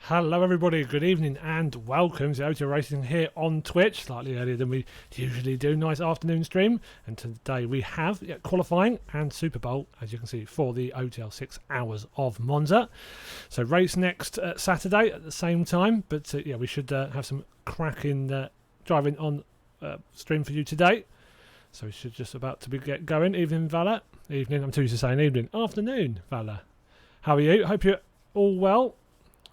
Hello everybody, good evening and welcome to OTL Racing here on Twitch, slightly earlier than we usually do, nice afternoon stream, and today we have qualifying and Superpole, as you can see, for the OTL 6 hours of Monza. So race next Saturday at the same time, but yeah, we should have some cracking driving on stream for you today. So we should just about to get going. Evening Vala, evening, I'm too used to saying evening, afternoon Vala. How are you? Hope you're all well.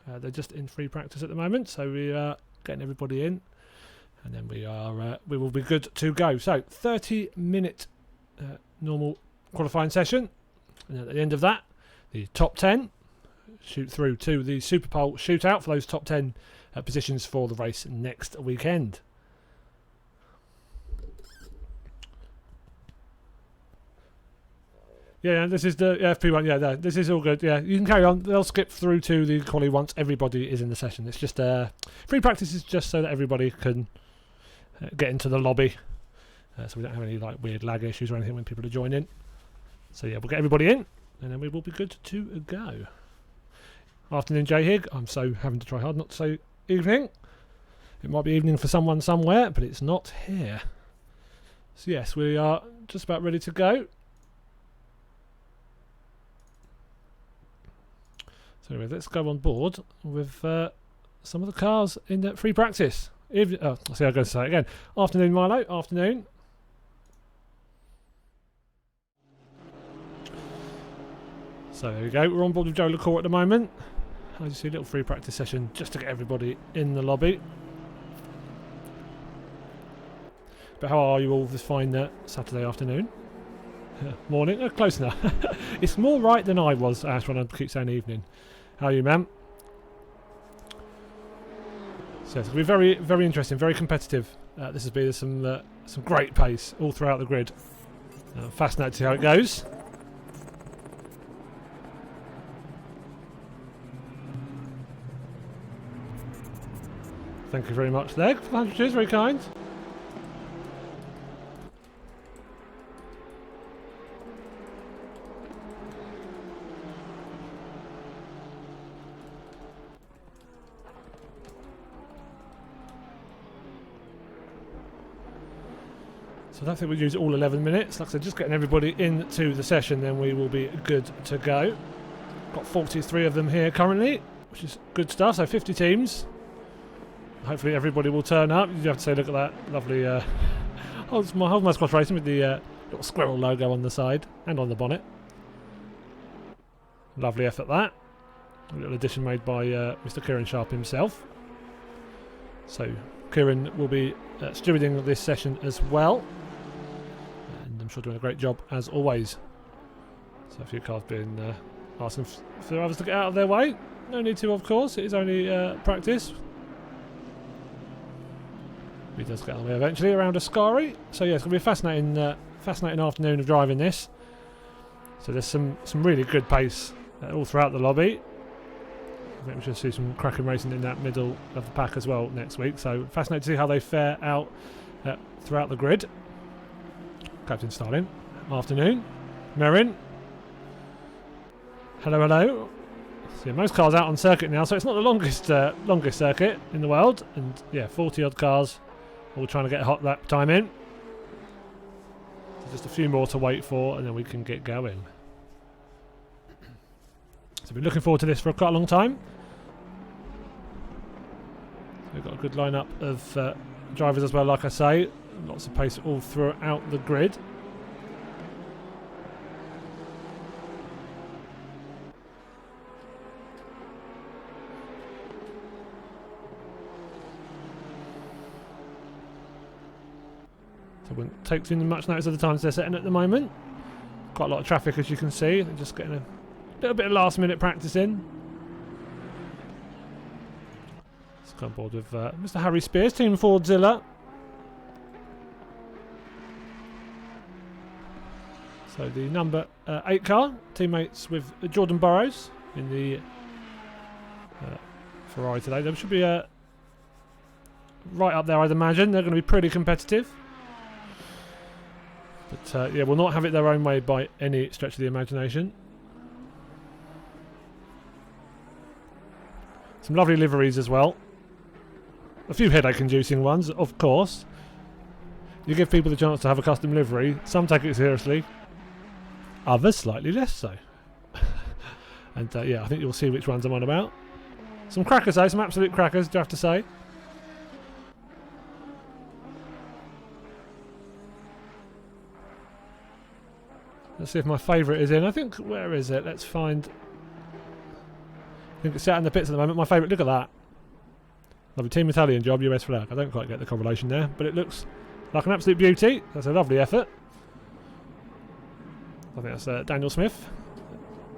They're just in free practice at the moment, so we are getting everybody in, and then we will be good to go. So 30-minute normal qualifying session, and at the end of that, the top 10 shoot through to the Superpole shootout for those top 10 positions for the race next weekend. Yeah, this is the FP1. Yeah, this is all good. Yeah, you can carry on. They'll skip through to the quali once everybody is in the session. It's just free practice is just so that everybody can get into the lobby, so we don't have any like weird lag issues or anything when people are joining. So yeah, we'll get everybody in, and then we will be good to go. Afternoon, Jay Higg. I'm so having to try hard not to say evening. It might be evening for someone somewhere, but it's not here. So yes, we are just about ready to go. So anyway, let's go on board with some of the cars in the free practice. I see, I'm going to say it again. Afternoon, Milo. Afternoon. So there we go. We're on board with Joe LaCour at the moment. As you see, a little free practice session just to get everybody in the lobby. But how are you all this fine Saturday afternoon? Morning? Close enough. It's more right than I was, Ash, when I keep saying evening. How are you, ma'am? So it's going to be very, very interesting, very competitive. This has been some great pace all throughout the grid. Fascinated to see how it goes. Thank you very much, Leg, for the 100 cheers, very kind. So I don't think we'll use all 11 minutes. Like I said, just getting everybody into the session, then we will be good to go. Got 43 of them here currently, which is good stuff. So 50 teams. Hopefully everybody will turn up. You have to say, look at that lovely hold my squash racing with the little squirrel logo on the side and on the bonnet. Lovely effort that. A little addition made by Mr. Kieran Sharp himself. So Kieran will be stewarding this session as well, and I'm sure doing a great job as always. So a few cars being asking for others to get out of their way. No need to, of course. It is only practice. He does get out of the way eventually around Ascari. So yeah, it's going to be a fascinating afternoon of driving this. So there's some really good pace all throughout the lobby. I think we should see some cracking racing in that middle of the pack as well next week. So fascinating to see how they fare out throughout the grid. Captain Starling. Afternoon. Merrin. Hello, hello. So yeah, most cars out on circuit now, so it's not the longest circuit in the world. And yeah, 40 odd cars all trying to get a hot lap time in. So just a few more to wait for, and then we can get going. So we've been looking forward to this for quite a long time. We've got a good lineup of drivers as well, like I say. Lots of pace all throughout the grid. So it wouldn't take too much notice of the times they're setting at the moment. Quite a lot of traffic, as you can see. They're just getting a little bit of last minute practice in. Let's go on board with Mr. Harry Spears, Team Fordzilla. So the number 8 car, teammates with Jordan Burrows in the Ferrari today. They should be right up there, I'd imagine. They're going to be pretty competitive. But yeah, will not have it their own way by any stretch of the imagination. Some lovely liveries as well. A few headache-inducing ones, of course. You give people the chance to have a custom livery. Some take it seriously. Others slightly less so. And yeah, I think you'll see which ones I'm on about. Some crackers though, some absolute crackers, do I have to say. Let's see if my favourite is in. I think, where is it? Let's find... I think it's sat in the pits at the moment. My favourite, look at that. Lovely Team Italian job, US flag. I don't quite get the correlation there, but it looks like an absolute beauty. That's a lovely effort. I think that's Daniel Smith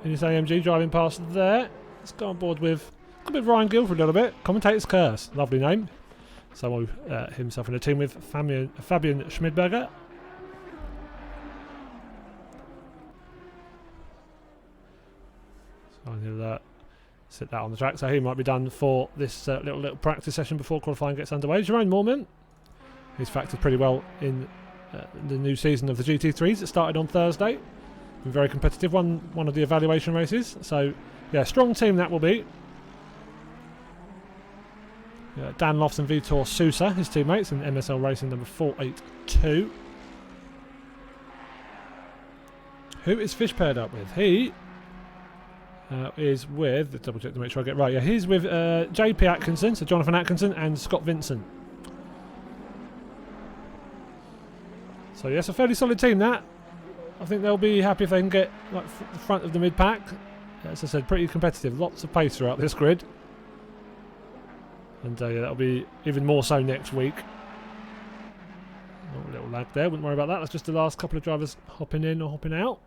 in his AMG driving past there. Let's go on board with A bit of Ryan Gill for a little bit. Commentator's Curse. Lovely name. So himself in a team with Fabian Schmidberger. So he'll sit that on the track. So he might be done for this little practice session before qualifying gets underway. Jerome Mormon. He's factored pretty well in the new season of the GT3s that started on Thursday. Been very competitive. Won one of the evaluation races. So yeah, strong team that will be. Dan Lofts and Vitor Sousa, his teammates, in MSL Racing number 482. Who is Fish paired up with? He is with, let's double check to make sure I get it right. Yeah, he's with JP Atkinson, so Jonathan Atkinson, and Scott Vincent. So yes, a fairly solid team that. I think they'll be happy if they can get like the front of the mid pack. As I said, pretty competitive. Lots of pace throughout this grid. And yeah, that'll be even more so next week. Oh, a little lag there, wouldn't worry about that. That's just the last couple of drivers hopping in or hopping out.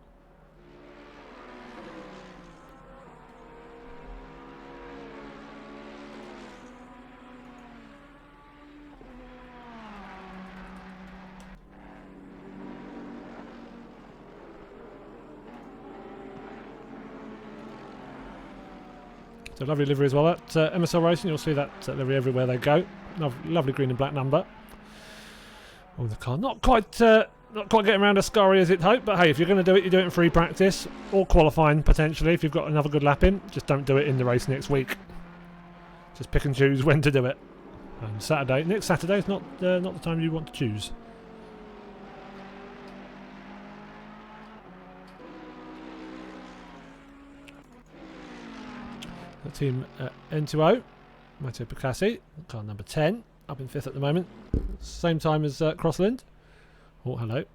So lovely livery as well at MSL Racing. You'll see that livery everywhere they go. Lovely green and black number. Oh, the car not quite getting around as scurry as it hoped, but hey, if you're going to do it, you do it in free practice or qualifying potentially. If you've got another good lap in, just don't do it in the race next week. Just pick and choose when to do it. And next Saturday is not the time you want to choose. The team N2O, Matteo Picassi, car number 10, up in 5th at the moment. Same time as Crossland. Oh, hello.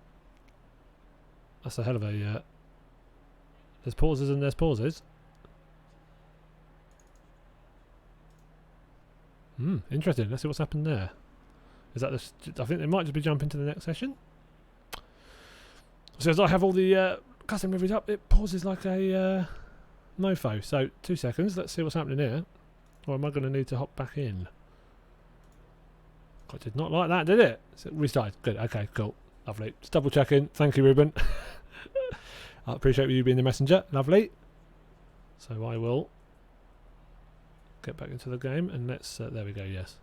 That's a hell of a... there's pauses and there's pauses. Interesting. Let's see what's happened there. Is that I think they might just be jumping to the next session. So as I have all the custom liveries up, it pauses like a... mofo. So 2 seconds, let's see what's happening here. Or am I going to need to hop back in? God, did not like that, did it? So restarted. Good, okay, cool. Lovely. Just double checking. Thank you, Ruben. I appreciate you being the messenger. Lovely. So I will get back into the game and let's, there we go, yes.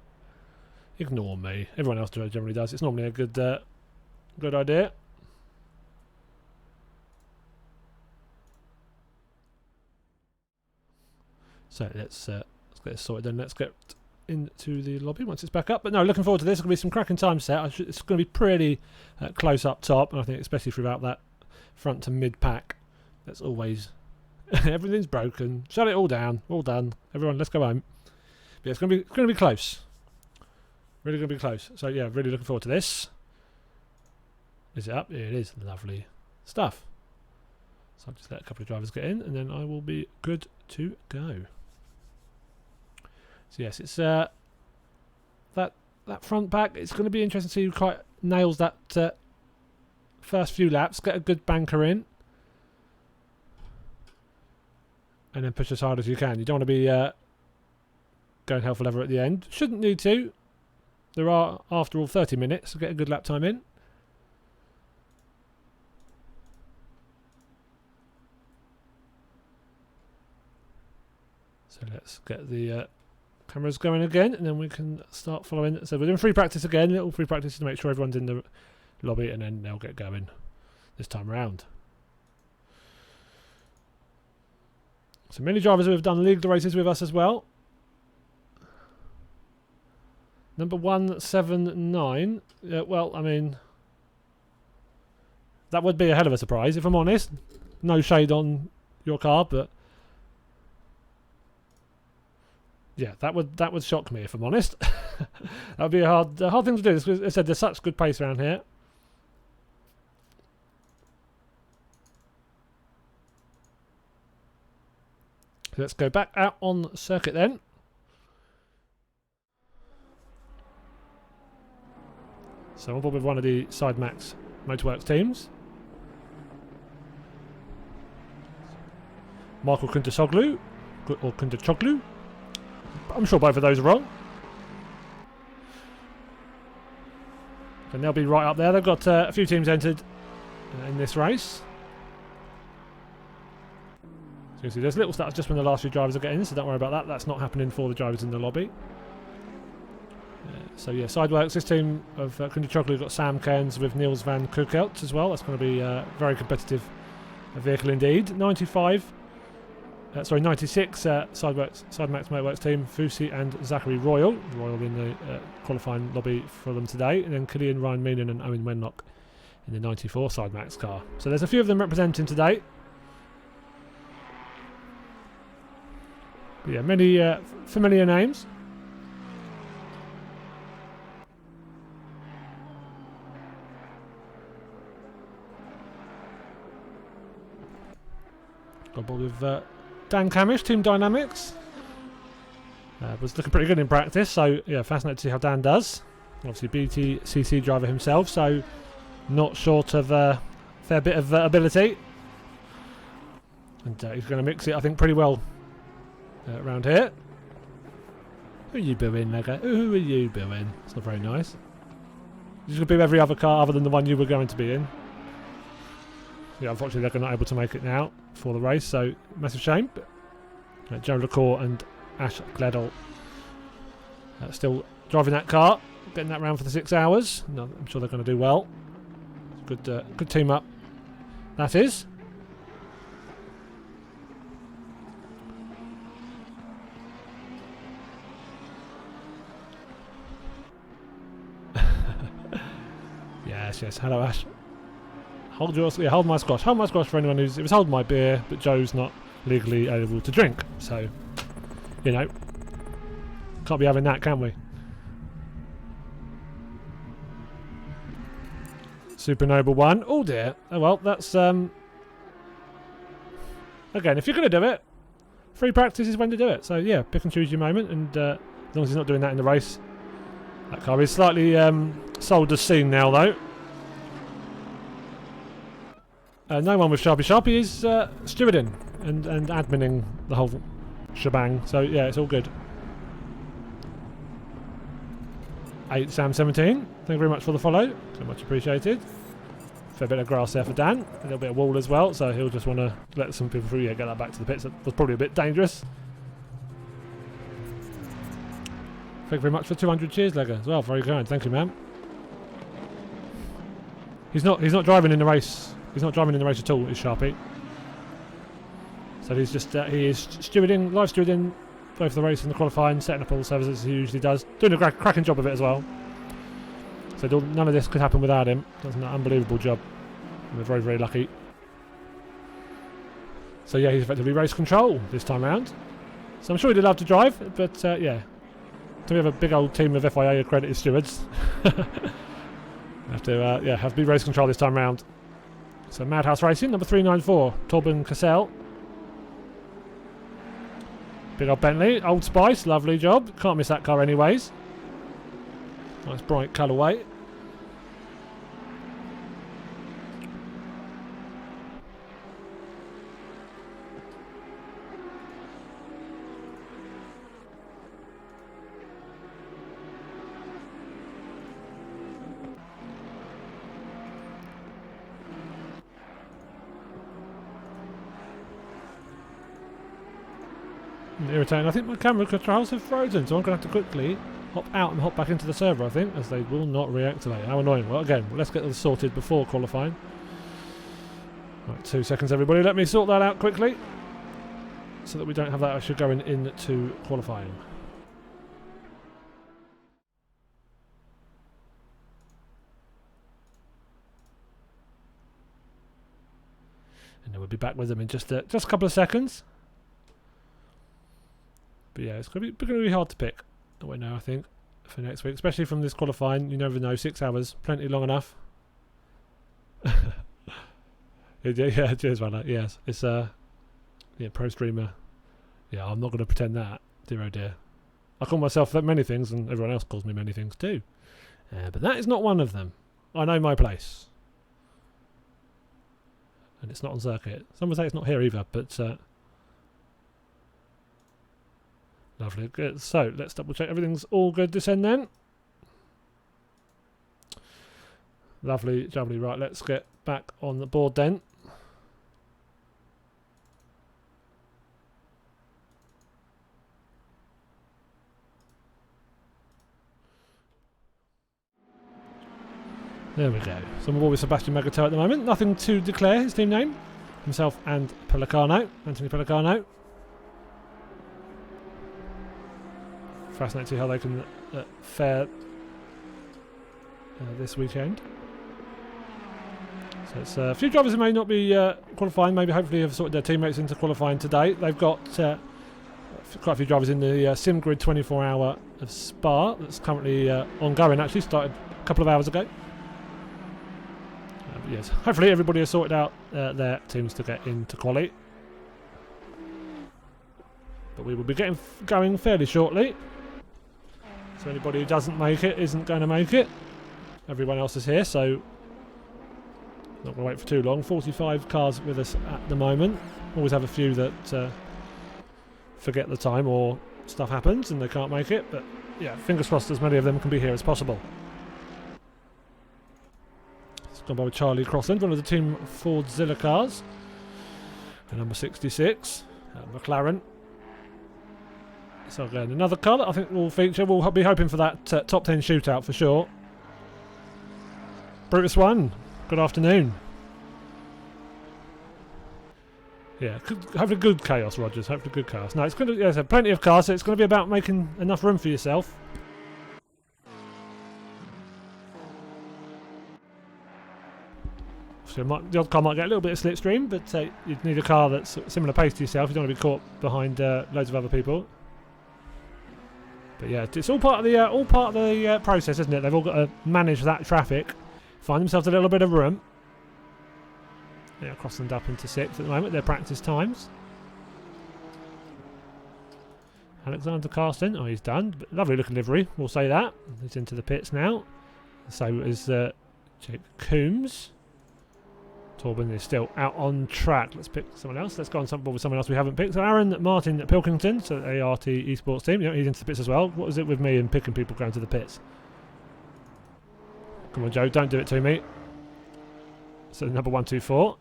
Ignore me. Everyone else generally does. It's normally a good idea. So let's get this sorted then. Let's get into the lobby once it's back up. But no, looking forward to this. It's going to be some cracking time set. It's going to be pretty close up top. And I think especially throughout that front to mid pack. That's always... everything's broken. Shut it all down. All done. Everyone, let's go home. But yeah, it's going to be close. Really going to be close. So yeah, really looking forward to this. Is it up? Yeah, it is. Lovely stuff. So I'll just let a couple of drivers get in and then I will be good to go. So yes, it's that front pack. It's going to be interesting to see who quite nails that first few laps. Get a good banker in, and then push as hard as you can. You don't want to be going hell for leather at the end. Shouldn't need to. There are, after all, 30 minutes to get a good lap time in. So let's get the cameras going again and then we can start following. So we're doing free practice again, little free practice to make sure everyone's in the lobby and then they'll get going this time around. So many drivers who have done league races with us as well. Number 179. Well, I mean, that would be a hell of a surprise if I'm honest. No shade on your car, but yeah, that would shock me if I'm honest. That would be a hard thing to do. As I said, there's such good pace around here. So let's go back out on circuit then. So I'm board with one of the Side Max Motorworks teams. Michael Kuntasoglu, or Kuntachoglu. I'm sure both of those are wrong. And they'll be right up there. They've got a few teams entered in this race. So you see there's little stats just when the last few drivers are getting in, so don't worry about that. That's not happening for the drivers in the lobby. So yeah, Sideworks, this team of Kunde Chocolate got Sam Cairns with Niels van Kookelt as well. That's going to be a very competitive vehicle indeed. 96 Sidemax Motorworks team, Fusi and Zachary Royal. Royal in the qualifying lobby for them today. And then Killian, Ryan Meenan and Owen Wenlock in the 94 Sidemax car. So there's a few of them representing today. But yeah, many familiar names. Got board with Dan Camish, Team Dynamics. Was looking pretty good in practice, so yeah, fascinated to see how Dan does. Obviously BTCC driver himself, so not short of a fair bit of ability. And he's going to mix it, I think, pretty well around here. Who are you booing, Mega? Who are you booing? It's not very nice. You're going to boo every other car other than the one you were going to be in. Yeah, unfortunately they're not able to make it now for the race, so massive shame. But Joe LaCour and Ash Gledall still driving that car, getting that round for the 6 hours. No, I'm sure they're going to do well. Good team up, that is. Yes, hello Ash. Hold my squash. Hold my squash for anyone who's... It was hold my beer, but Joe's not legally able to drink. So, you know, can't be having that, can we? Super Noble 1. Oh dear. Oh well, that's... Again, if you're going to do it, free practice is when to do it. So yeah, pick and choose your moment, and as long as he's not doing that in the race. That car is slightly sold as seen now, though. No one with Sharpie. Sharpie is stewarding and adminning the whole shebang. So yeah, it's all good. 8 Sam 17. Thank you very much for the follow. So much appreciated. Fair bit of grass there for Dan. A little bit of wall as well. So he'll just want to let some people through. Yeah, get that back to the pits. That was probably a bit dangerous. Thank you very much for 200 cheers, Lega, as well. Very kind. Thank you, man. He's not driving in the race. He's not driving in the race at all, is Sharpie. So he's just he is stewarding, live stewarding both the race and the qualifying, setting up all the services as he usually does. Doing a cracking job of it as well. So none of this could happen without him. Does an unbelievable job. We're very, very lucky. So yeah, he's effectively race control this time round. So I'm sure he'd love to drive, but yeah. So we have a big old team of FIA accredited stewards. have to be race control this time round. So Madhouse Racing, number 394, Torben Cassell. Big old Bentley, Old Spice, lovely job. Can't miss that car anyways. Nice bright colourway. Irritating. I think my camera controls have frozen, so I'm going to have to quickly hop out and hop back into the server, I think, as they will not reactivate. How annoying. Well, again, let's get this sorted before qualifying. Right, 2 seconds, everybody. Let me sort that out quickly, so that we don't have that issue going into qualifying. And then we'll be back with them in just a couple of seconds. But yeah, it's going to be hard to pick away now, I think, for next week, especially from this qualifying. You never know, 6 hours, plenty long enough. Yeah, cheers, man. Yes, it's pro streamer. Yeah, I'm not going to pretend that. Dear oh dear. I call myself many things, and everyone else calls me many things too. But that is not one of them. I know my place. And it's not on circuit. Some would say it's not here either, but... Lovely, good. So let's double check everything's all good this end then. Lovely, jubbly. Right, let's get back on the board then. There we go. So I'm with Sebastian Magato at the moment. Nothing to declare his team name. Himself and Pellicano, Anthony Pellicano. Fascinating to see how they can fare this weekend. So it's a few drivers who may not be qualifying, maybe hopefully have sorted their teammates into qualifying today. They've got quite a few drivers in the SimGrid 24-hour of Spa that's currently ongoing, actually started a couple of hours ago. Yes, hopefully everybody has sorted out their teams to get into quali. But we will be going fairly shortly. So anybody who doesn't make it isn't going to make it. Everyone else is here, so not going to wait for too long. 45 cars with us at the moment. Always have a few that forget the time or stuff happens and they can't make it. But yeah, fingers crossed as many of them can be here as possible. Gone by with Charlie Crossland, one of the Team Fordzilla cars. And number 66, McLaren. So again, another car that I think will feature. We'll be hoping for that top 10 shootout for sure. Brutus 1, good afternoon. Yeah, hopefully good chaos, Rogers. Hopefully good chaos. No, it's going to. Yeah, so plenty of cars, so it's going to be about making enough room for yourself. So the odd car might get a little bit of slipstream, but you'd need a car that's similar pace to yourself. You don't want to be caught behind loads of other people. But yeah, it's all part of the process, isn't it? They've all got to manage that traffic, find themselves a little bit of room. Yeah, Crossland up into 6th at the moment. Their practice times. Alexander Carsten, oh, he's done. But lovely looking livery, we'll say that. He's into the pits now. So is Jake Coombs. Torben is still out on track. Let's pick someone else. Let's go on with someone else we haven't picked. So Aaron Martin Pilkington, so ART Esports team. He's into the pits as well. What is it with me and picking people going to the pits? Come on, Joe, don't do it to me. So number 124.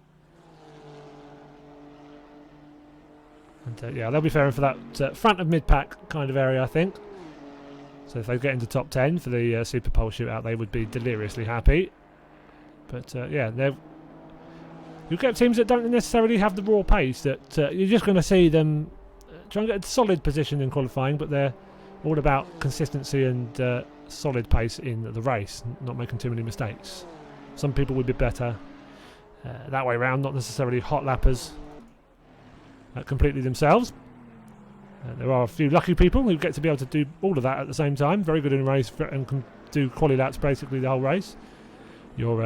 And yeah, they'll be faring for that front of mid-pack kind of area, I think. So if they get into top 10 for the Superpole shootout, they would be deliriously happy. But yeah, you get teams that don't necessarily have the raw pace that you're just going to see them try and get a solid position in qualifying, but they're all about consistency and solid pace in the race, not making too many mistakes. Some people would be better that way around, not necessarily hot lappers completely themselves. There are a few lucky people who get to be able to do all of that at the same time, very good in a race and can do quali laps basically the whole race. Your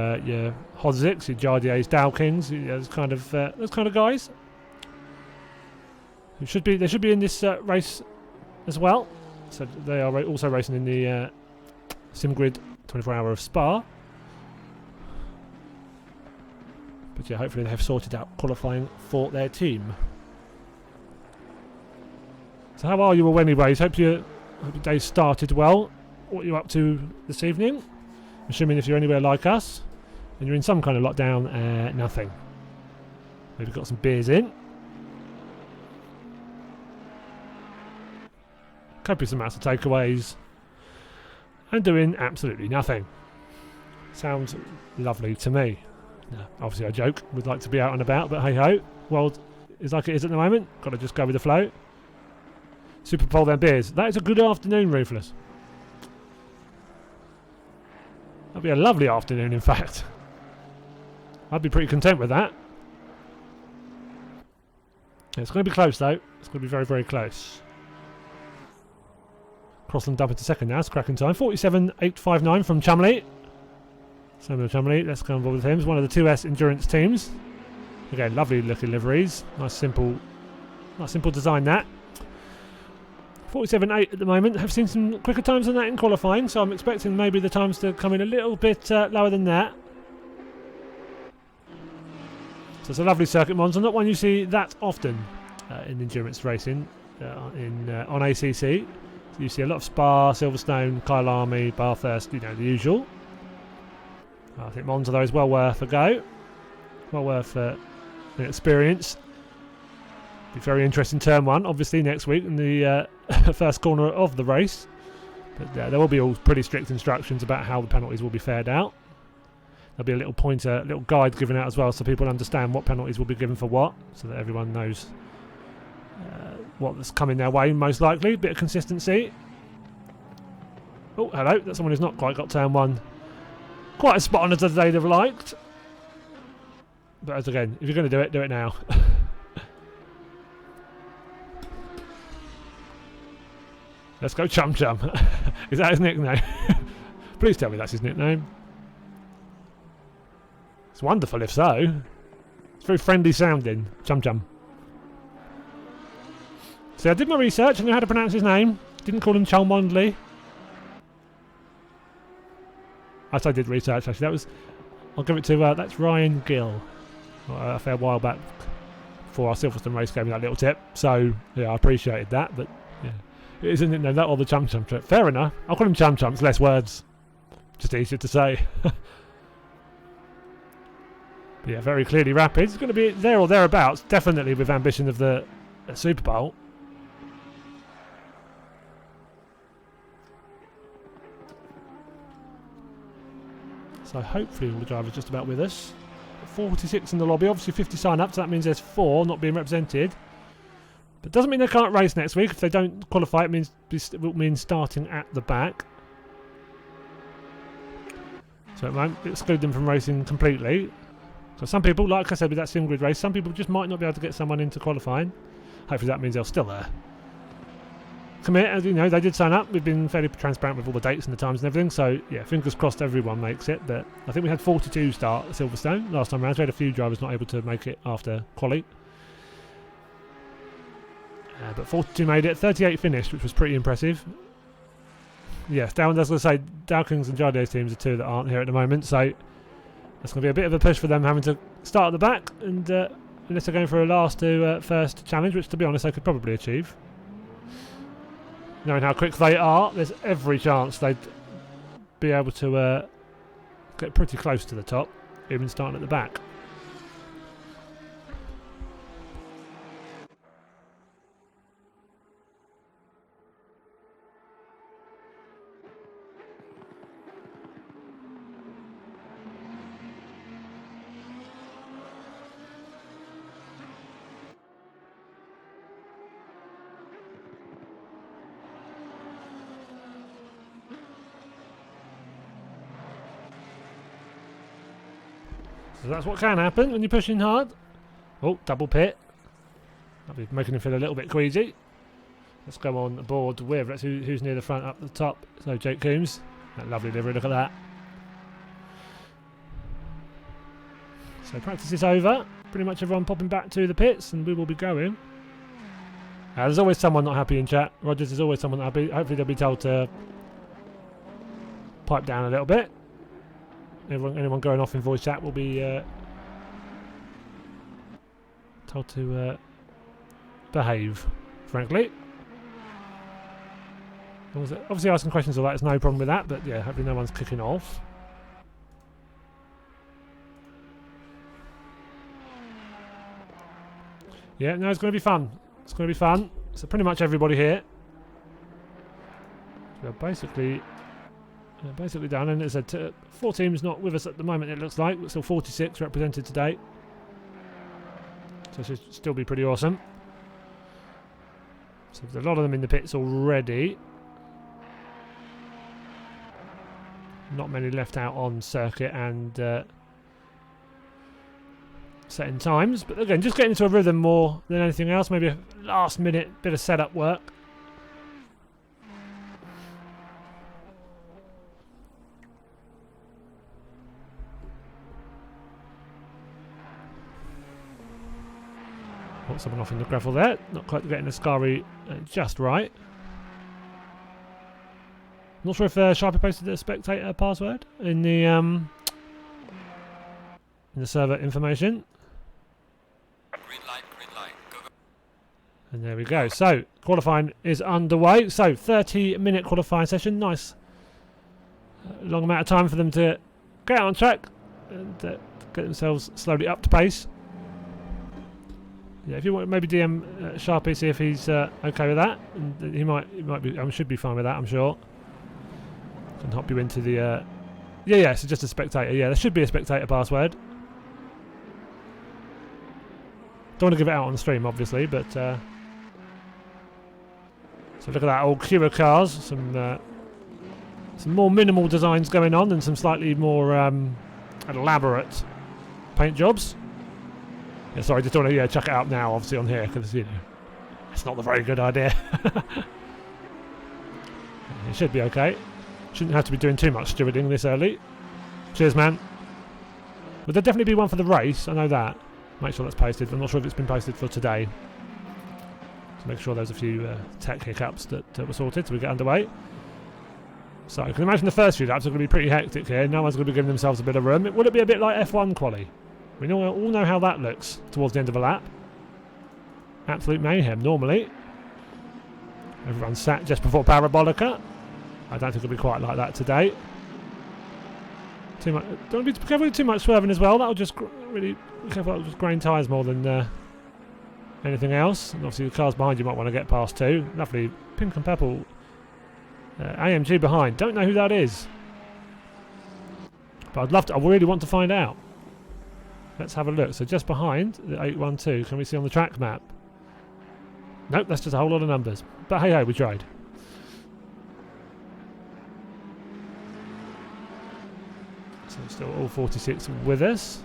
Hodziks, your Jardiers, Dow Kings, those kind of guys. They should be in this race as well. So they are also racing in the SimGrid 24-hour of Spa. But yeah, hopefully they have sorted out qualifying for their team. So how are you all anyways? Hope your day started well. What are you up to this evening? Assuming if you're anywhere like us and you're in some kind of lockdown, nothing. Maybe got some beers in. Copious amounts of takeaways. And doing absolutely nothing. Sounds lovely to me. No, obviously I joke, would like to be out and about, but hey ho, world is like it is at the moment. Got to just go with the flow. Superpole then beers. That is a good afternoon, Ruthless. That'd be a lovely afternoon, in fact. I'd be pretty content with that. Yeah, it's going to be close, though. It's going to be very, very close. Crossland up into second now. It's cracking time. 47.859 from Chumley. Samuel Chumley. Let's go on board with him. He's one of the 2S endurance teams. Again, lovely looking liveries. Nice simple design, that. 47.8 at the moment. Have seen some quicker times than that in qualifying, so I'm expecting maybe the times to come in a little bit lower than that. So it's a lovely circuit, Monza. Not one you see that often in endurance racing. on ACC. So you see a lot of Spa, Silverstone, Kyalami, Bathurst, you know, the usual. I think Monza though is well worth a go. Well worth an experience. Be very interesting turn 1, obviously next week in the first corner of the race. But there will be all pretty strict instructions about how the penalties will be fared out. There'll be a little pointer, little guide given out as well, so people understand what penalties will be given for what, so that everyone knows what's coming their way, most likely. Bit of consistency. Oh, hello. That's someone who's not quite got turn 1 quite as spot on as they'd have liked. But as again, if you're going to do it now. Let's go Chum Chum. Is that his nickname? Please tell me that's his nickname. It's wonderful if so. It's very friendly sounding. Chum Chum. See, I did my research. I knew how to pronounce his name. Didn't call him Cholmondeley. I did research actually. That was. I'll give it to. That's Ryan Gill. A fair while back, before our Silverstone race, gave me that little tip. So yeah, I appreciated that. But yeah, it isn't it? No, that or the Chum Chum trip. Fair enough. I'll call him Chum Chum. It's less words. Just easier to say. Yeah, very clearly rapid. It's going to be there or thereabouts. Definitely with ambition of the Superpole. So hopefully all the drivers just about with us. 46 in the lobby, obviously 50 sign up, so that means there's 4 not being represented. But doesn't mean they can't race next week. If they don't qualify, it will mean starting at the back. So it won't exclude them from racing completely. So some people, like I said with that sim grid race, some people just might not be able to get someone into qualifying. Hopefully that means they're still there. Commit, as you know, they did sign up. We've been fairly transparent with all the dates and the times and everything. So yeah, fingers crossed everyone makes it. But I think we had 42 start at Silverstone last time around. So we had a few drivers not able to make it after quali. But 42 made it. 38 finished, which was pretty impressive. Yes, as I was going to say, Dowkins and Jardier's teams are 2 that aren't here at the moment. So that's going to be a bit of a push for them having to start at the back. And unless they're going for a last to first challenge, which to be honest they could probably achieve. Knowing how quick they are, there's every chance they'd be able to get pretty close to the top, even starting at the back. So that's what can happen when you're pushing hard. Oh, double pit. That'll be making him feel a little bit queasy. Let's go on board with, let's see who's near the front up the top. So Jake Coombs. That lovely livery, look at that. So practice is over. Pretty much everyone popping back to the pits and we will be going. There's always someone not happy in chat. Rogers is always someone not happy. Hopefully they'll be told to pipe down a little bit. Anyone going off in voice chat will be told to behave, frankly. Obviously asking questions all that is no problem with that, but yeah, hopefully no one's kicking off. Yeah, no, it's going to be fun. It's going to be fun. So pretty much everybody here. So basically done, and it's 4 teams not with us at the moment, it looks like. We're still 46 represented today. So it should still be pretty awesome. So there's a lot of them in the pits already. Not many left out on circuit and setting times. But again, just getting into a rhythm more than anything else. Maybe a last minute bit of setup work. Got someone off in the gravel there. Not quite getting the Scary just right. Not sure if Sharpie posted the spectator password in the server information. Green light, go, go. And there we go. So, qualifying is underway. So, 30-minute qualifying session. Nice. Long amount of time for them to get out on track and get themselves slowly up to pace. Yeah, if you want, maybe DM Sharpie, see if he's okay with that. And he might be. Should be fine with that, I'm sure. Can hop you into the. Yeah. So just a spectator. Yeah, there should be a spectator password. Don't want to give it out on the stream, obviously, but. So look at that old queue of cars. Some more minimal designs going on, and some slightly more elaborate paint jobs. Yeah, sorry, just don't want to chuck it out now, obviously on here, because it's not a very good idea. It should be okay. Shouldn't have to be doing too much stewarding this early. Cheers, man. But there'll definitely be one for the race. I know that. Make sure that's posted. I'm not sure if it's been posted for today. To make sure there's a few tech hiccups that were sorted, so we get underway. So I can imagine the first few laps are going to be pretty hectic here. No one's going to be giving themselves a bit of room. Will it be a bit like F1 quali? We all know how that looks towards the end of a lap. Absolute mayhem normally. Everyone's sat just before Parabolica. I don't think it'll be quite like that today. Too much. Don't be careful with too much swerving as well. That'll just really be careful. That'll just grain tyres more than anything else. And obviously the cars behind you might want to get past too. Lovely pink and purple AMG behind. Don't know who that is, but I'd love to. I really want to find out. Let's have a look. So just behind the 812, can we see on the track map? Nope, that's just a whole lot of numbers. But hey, we tried. So still all 46 with us.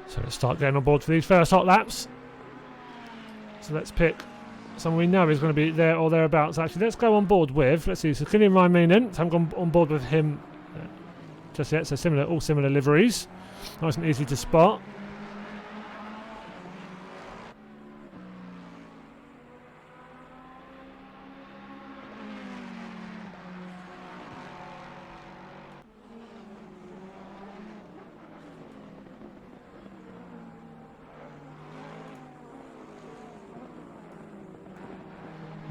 So let's start getting on board for these first hot laps. So let's pick someone we know is going to be there or thereabouts. Actually, let's go on board with. Let's see. So Killian Raiminen. So I haven't gone on board with him just yet. So all similar liveries. Nice and easy to spot.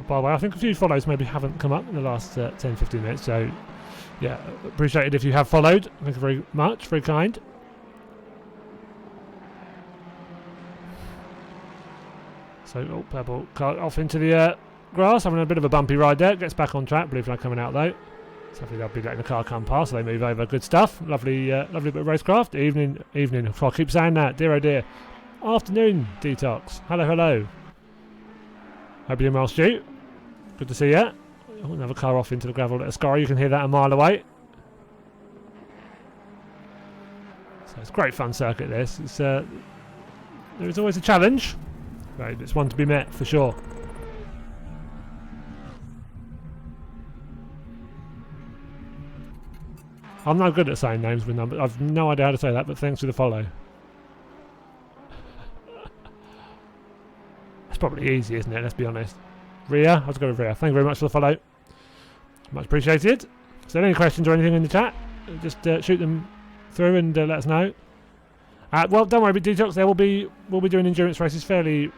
By the way, I think a few follows maybe haven't come up in the last 10-15 minutes, so yeah, appreciate it if you have followed. Thank you very much, very kind. So, purple car off into the grass, having a bit of a bumpy ride there, gets back on track, blue flag coming out though. So hopefully they'll be letting the car come past, so they move over, good stuff. Lovely lovely bit of racecraft. Evening, I keep saying that, dear oh dear. Afternoon, Detox. Hello. Hope you're doing well, Stu. Good to see you. Oh, another car off into the gravel at Ascari. You can hear that a mile away. So it's a great fun circuit, this. It's, there is always a challenge, but it's one to be met for sure. I'm no good at saying names with numbers. I've no idea how to say that, but thanks for the follow. That's probably easy, isn't it? Let's be honest. Ria, I'll go with Ria. Thank you very much for the follow. Much appreciated. So any questions or anything in the chat, just shoot them through and let us know. Well, don't worry about Detox. We'll be doing endurance races fairly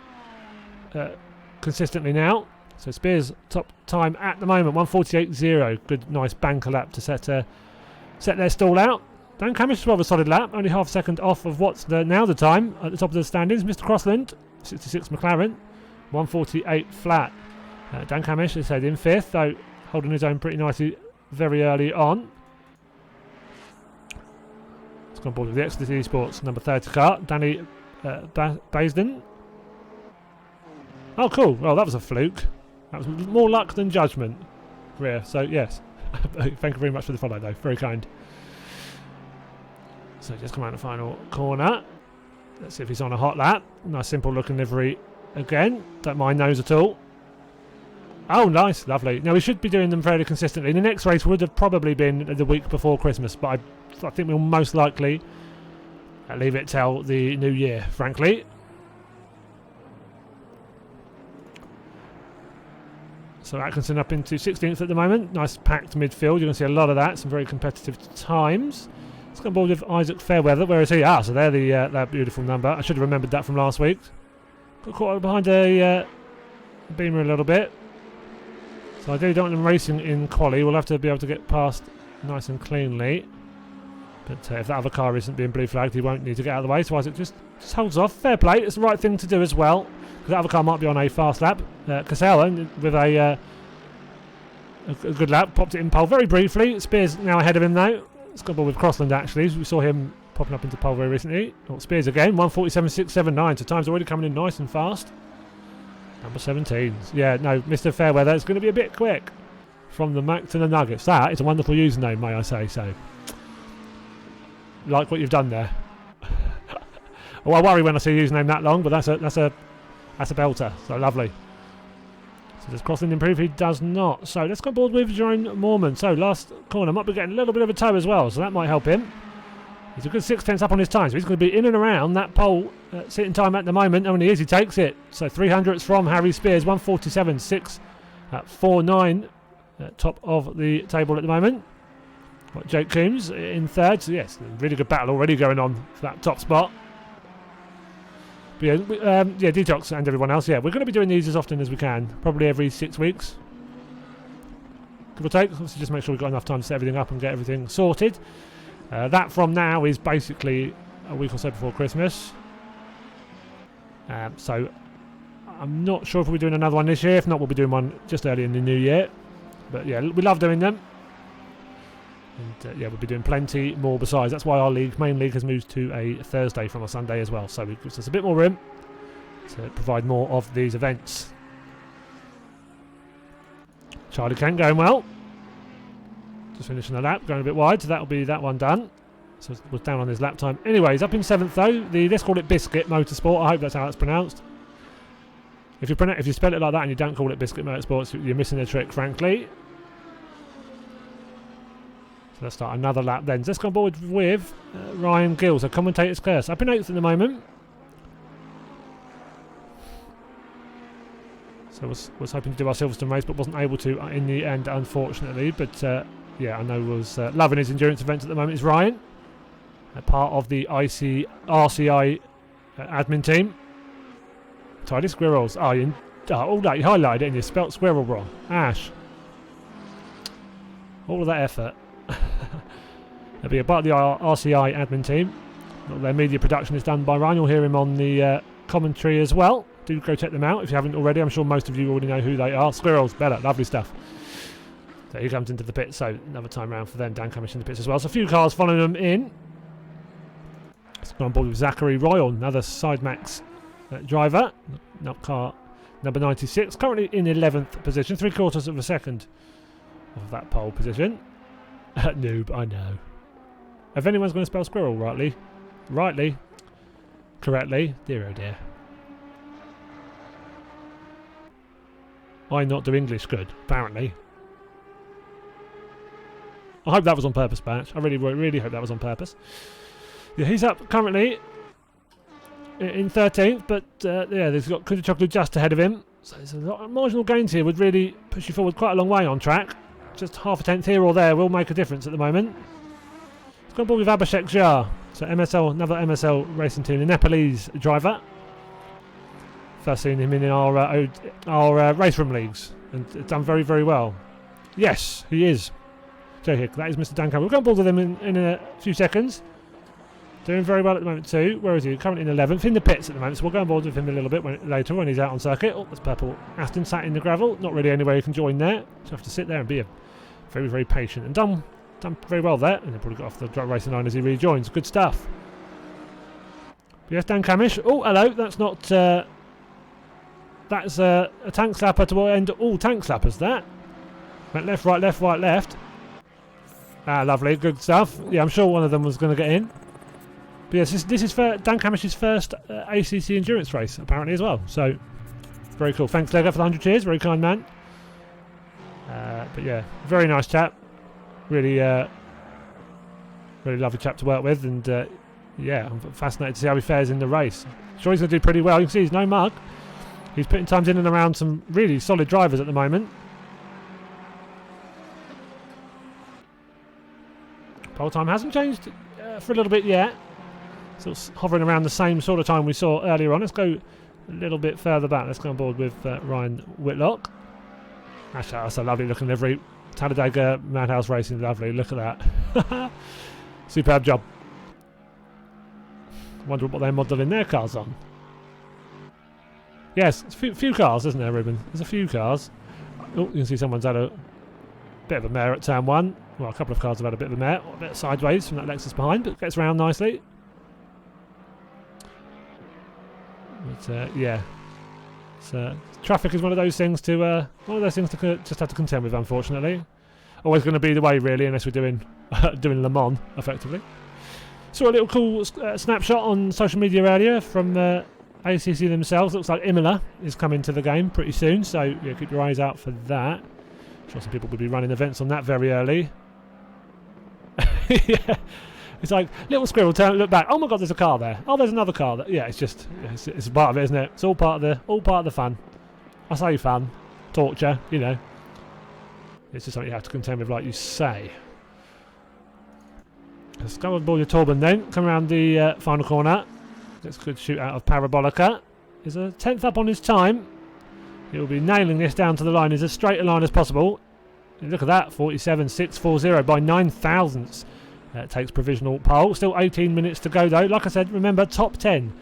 consistently now. So Spears top time at the moment 1:48.0. Good, nice banker lap to set their stall out. Dan Camish as well, a solid lap, only half a second off of what's now the time at the top of the standings. Mr. Crossland, 66 McLaren, 1:48 flat. Dan Camish is in fifth, though holding his own pretty nicely very early on. Let's go on board with the Ecstasy Sports number 30 car, Danny Basden. Oh, cool. Well, that was a fluke. That was more luck than judgment. Rare. So, yes. Thank you very much for the follow, though. Very kind. So, just come out the final corner. Let's see if he's on a hot lap. Nice, simple looking livery again. Don't mind those at all. Oh, nice, lovely. Now we should be doing them fairly consistently. The next race would have probably been the week before Christmas, but I think we'll most likely leave it till the new year, frankly. So Atkinson up into 16th at the moment. Nice packed midfield. You can see a lot of that. Some very competitive times. Let's go on board with Isaac Fairweather. Where is he? Ah, so they're that beautiful number. I should have remembered that from last week. Got caught behind a Beamer a little bit. So I do don't want them racing in quali. We'll have to be able to get past nice and cleanly. But if that other car isn't being blue flagged, he won't need to get out of the way. So Isaac just holds off. Fair play. It's the right thing to do as well. Because that other car might be on a fast lap. Casella with a good lap. Popped it in pole very briefly. Spears now ahead of him though. It's got ball with Crossland actually. We saw him popping up into pole very recently. Oh, Spears again. 1:47.679. So time's already coming in nice and fast. Number 17. Yeah, no, Mr. Fairweather. It's going to be a bit quick. From the Mac to the Nuggets. That is a wonderful username, may I say so. Like what you've done there. Well, I worry when I see a username that long, but that's a belter. So lovely. So does Crossland improve? He does not. So let's go on board with Jerome Mormon. So last corner might be getting a little bit of a tow as well, so that might help him. He's a good 6/10 up on his time, so he's going to be in and around that pole sitting time at the moment. And when he is, he takes it. So 300s from Harry Spears, 1:47.649 top of the table at the moment. Got Jake Coombs in third. So yes, really good battle already going on for that top spot. But yeah, Detox and everyone else. Yeah, we're going to be doing these as often as we can, probably every 6 weeks, give or take. Obviously, just make sure we've got enough time to set everything up and get everything sorted. That from now is basically a week or so before Christmas. So I'm not sure if we'll be doing another one this year. If not, we'll be doing one just early in the new year. But yeah, we love doing them. And yeah, we'll be doing plenty more besides. That's why our main league has moved to a Thursday from a Sunday as well. So it gives us a bit more room to provide more of these events. Charlie Kent going well. Just finishing the lap, going a bit wide, so that'll be that one done. So was down on his lap time. Anyways, up in 7th though, let's call it Biscuit Motorsport. I hope that's how it's pronounced. If you spell it like that and you don't call it Biscuit Motorsport, you're missing a trick, frankly. So let's start another lap then. So let's go on board with Ryan Gill, so commentator's curse. Up in 8th at the moment. So was hoping to do our Silverstone race, but wasn't able to in the end, unfortunately. But yeah, I know was loving his endurance events at the moment is Ryan, part of the RCI admin team. Tidy Squirrels. Oh, all that you highlighted it and you spelt squirrel wrong. Ash. All of that effort. They'll be a part of the RCI admin team. Their media production is done by Ryan. You'll hear him on the commentary as well. Do go check them out if you haven't already. I'm sure most of you already know who they are. Squirrels, better, lovely stuff. So he comes into the pit, so another time round for them. Dan Camish in the pits as well. So a few cars following them in. Let's go on board with Zachary Royal, another Sidemax driver. Car number 96, currently in 11th position, 3/4 of a second of that pole position. Noob, I know. If anyone's going to spell squirrel rightly, correctly, dear oh dear. I not do English good, apparently. I hope that was on purpose, Batch. I really hope that was on purpose. Yeah, he's up currently in 13th, but yeah, there's got Kuda Chocolate just ahead of him. So there's a lot of marginal gains here would really push you forward quite a long way on track. Just half a tenth here or there will make a difference at the moment. Let's go on board with Abhishek Jha. So MSL, another MSL racing team, a Nepalese driver. First seen him in our race room leagues, and done very, very well. Yes, he is. So here, that is Mr. Dan Campbell. We'll go on board with him in a few seconds. Doing very well at the moment too. Where is he? Currently in 11th, in the pits at the moment. So we'll go on board with him a little bit later when he's out on circuit. Oh, that's purple. Aston sat in the gravel. Not really anywhere you can join there. So you have to sit there and be very, very patient. And done very well there. And he probably got off the racing line as he rejoins. Good stuff. But yes, Dan Camish. Oh, hello. That's not. That's a tank slapper to end all tank slappers. That went left, right, left. Ah, lovely. Good stuff. Yeah, I'm sure one of them was going to get in. But yes, this is for Dan Camish's first ACC endurance race, apparently, as well. So, very cool. Thanks, Lego, for the 100 cheers. Very kind man. But yeah, very nice chap. Really, really lovely chap to work with, and yeah, I'm fascinated to see how he fares in the race. Sure, he's going to do pretty well. You can see he's no mug. He's putting times in and around some really solid drivers at the moment. Pole time hasn't changed for a little bit yet. Sort of hovering around the same sort of time we saw earlier on. Let's go a little bit further back. Let's go on board with Ryan Whitlock. Actually, that's a lovely looking livery. Talladega Madhouse Racing, lovely. Look at that. Superb job. Wonder what they're modelling their cars on. Yes, it's a few cars, isn't there, Ruben? There's a few cars. Oh, you can see someone's had a bit of a mare at turn 1. Well, a couple of cars have had a bit of a mare. A bit sideways from that Lexus behind, but gets round nicely. But yeah, traffic is one of those things to just have to contend with, unfortunately. Always going to be the way, really, unless we're doing Le Mans effectively. Saw a little cool snapshot on social media earlier from ACC themselves. Looks like Imola is coming to the game pretty soon, so yeah, keep your eyes out for that. I'm sure some people will be running events on that very early. Yeah. It's like little squirrel turn, look back. Oh my God, there's a car there. Oh, there's another car there. Yeah, it's part of it, isn't it? It's all part of the fun. I say fun, torture, you know. It's just something you have to contend with, like you say. Let's go on board your Torben then. Come around the final corner. Gets a good shoot out of Parabolica. He's a 10th up on his time. He'll be nailing this down to the line as as straight a line as possible. And look at that, 47.640 by 9 thousandths. Takes provisional pole. Still 18 minutes to go though. Like I said, remember, top 10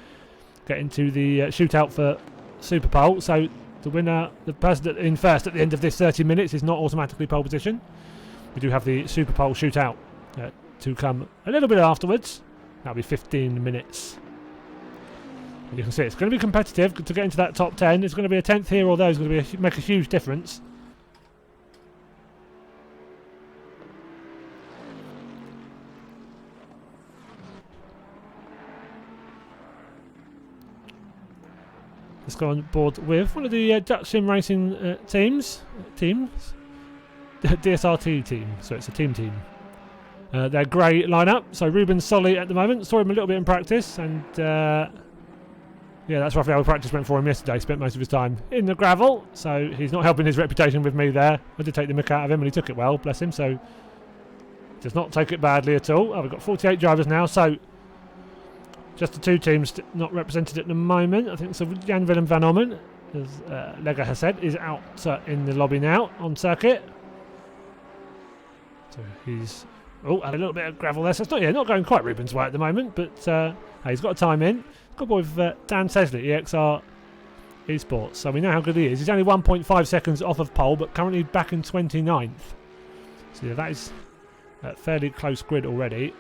get into the shootout for Superpole. So the winner, the person in first at the end of this 30 minutes is not automatically pole position. We do have the Superpole shootout to come a little bit afterwards. That'll be 15 minutes. And you can see it's going to be competitive to get into that top 10. It's going to be a 10th here or there. It's going to make a huge difference. Let's go on board with one of the Dutch sim racing teams, DSRT team, so it's a team. They're grey lineup, so Ruben Solly at the moment. Saw him a little bit in practice, and yeah, that's roughly how practice went for him yesterday. Spent most of his time in the gravel, so he's not helping his reputation with me there. I did take the mick out of him, and he took it well, bless him, so does not take it badly at all. Oh, we've got 48 drivers now, so just the two teams not represented at the moment. I think so. Jan Willem van Ommen, as Lega has said, is out in the lobby now on circuit. So he's had a little bit of gravel there. So it's not going quite Ruben's way at the moment, but he's got a time in. Good boy with Dan Sesley, EXR Esports. So we know how good he is. He's only 1.5 seconds off of pole, but currently back in 29th. So yeah, that is a fairly close grid already.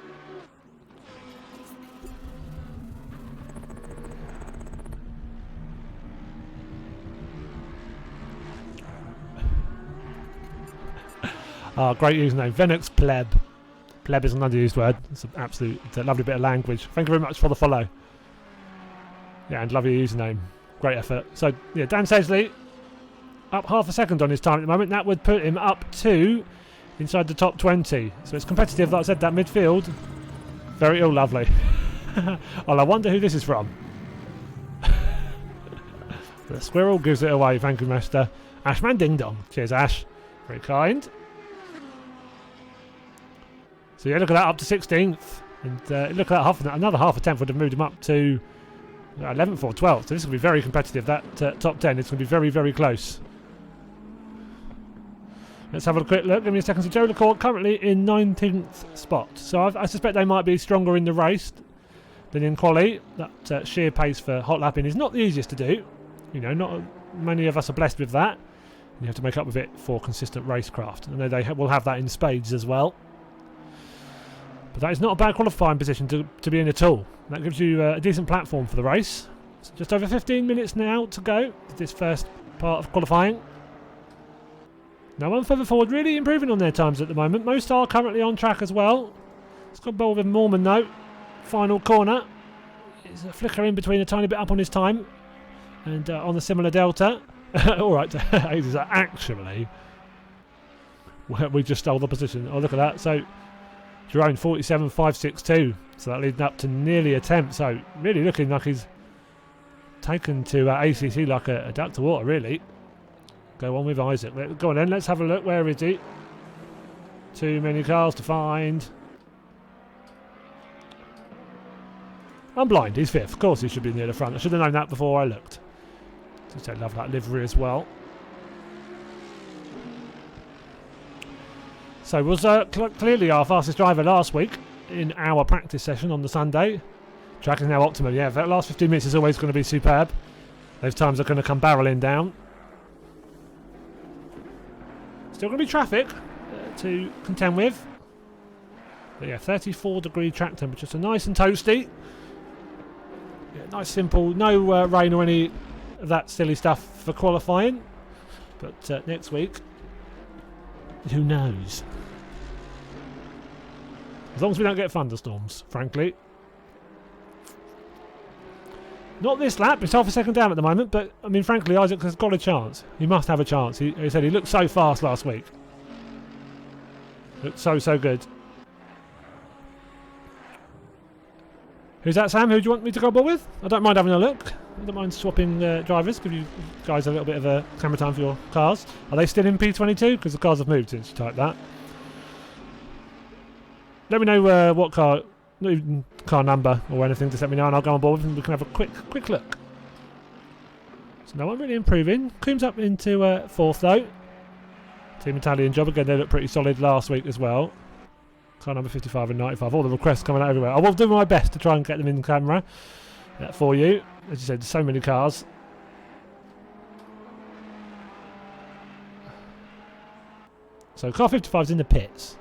Great username, Venux Pleb. Pleb is an underused word. It's a lovely bit of language. Thank you very much for the follow. Yeah, and lovely username. Great effort. So, yeah, Dan Sesley up half a second on his time at the moment. That would put him up to inside the top 20. So it's competitive, like I said, that midfield. Very lovely. Well, I wonder who this is from. The squirrel gives it away. Thank you, Master. Ashman Ding Dong. Cheers, Ash. Very kind. So yeah, look at that, up to 16th. And look at that, another half a tenth would have moved him up to 11th or 12th. So this will be very competitive, that top 10. It's going to be very, very close. Let's have a quick look. Give me a second. So Joe LaCour currently in 19th spot. So I suspect they might be stronger in the race than in quali. That sheer pace for hot lapping is not the easiest to do. You know, not many of us are blessed with that. You have to make up with it for consistent racecraft. I know they will have that in spades as well. But that is not a bad qualifying position to be in at all. That gives you a decent platform for the race. So just over 15 minutes now to go. This first part of qualifying. No one further forward, really improving on their times at the moment. Most are currently on track as well. It's got ball with Mormon though. Final corner. It's a flicker in between, a tiny bit up on his time. And on the similar delta. Alright, actually. We just stole the position. Oh, look at that. So Jerome 47.562. So that leading up to nearly a tenth. So really looking like he's taken to ACC like a duck to water, really. Go on with Isaac. Go on then, let's have a look. Where is he? Too many cars to find. I'm blind, he's fifth. Of course he should be near the front. I should have known that before I looked. I love that livery as well. So was clearly our fastest driver last week in our practice session on the Sunday. Track is now optimum. Yeah, that last 15 minutes is always going to be superb. Those times are going to come barreling down. Still going to be traffic to contend with. But yeah, 34-degree track temperature, so nice and toasty. Yeah, nice, simple. No rain or any of that silly stuff for qualifying. But next week, who knows? As long as we don't get thunderstorms, frankly. Not this lap, it's half a second down at the moment, but I mean, frankly, Isaac has got a chance. He must have a chance. He said he looked so fast last week. Looked so good. Who's that, Sam? Who do you want me to go on board with? I don't mind having a look. I don't mind swapping drivers, give you guys a little bit of a camera time for your cars. Are they still in P22? Because the cars have moved since you typed that. Let me know what car, not even car number or anything, just let me know and I'll go on board and we can have a quick look. So no one really improving. Coombs up into fourth though. Team Italian job again, they look pretty solid last week as well. Car number 55 and 95, all the requests coming out everywhere. I will do my best to try and get them in camera for you. As you said, there's so many cars. So car 55 is in the pits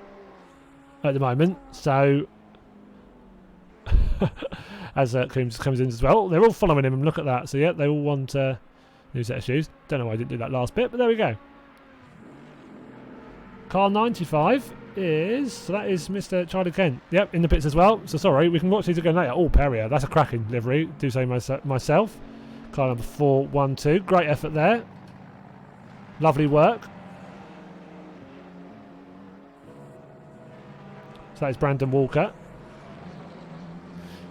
at the moment, so as Coombs comes in as well, they're all following him and look at that. So yeah, they all want new set of shoes. Don't know why I didn't do that last bit, but there we go. Car 95 is, so that is Mr. Charlie Kent. Yep, in the pits as well. So sorry, we can watch these again later. Oh, Perrier, that's a cracking livery, do say myself. Car number 412, great effort there. Lovely work. So that is Brandon Walker.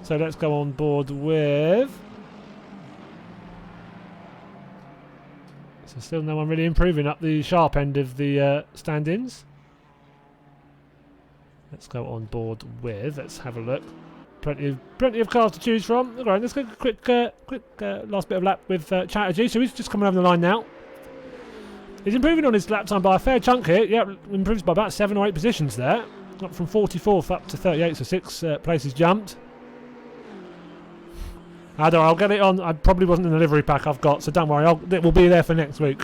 So let's go on board with... So still no one really improving up the sharp end of the stand-ins. Let's go on board with, let's have a look. Plenty of cars to choose from. Alright, let's go quick last bit of lap with Chatterjee. So he's just coming over the line now. He's improving on his lap time by a fair chunk here. Yeah, improves by about 7 or 8 positions there. Up from 44th up to 38, so 6 places jumped. I'll get it on. I probably wasn't in the livery pack I've got, so don't worry. It will be there for next week.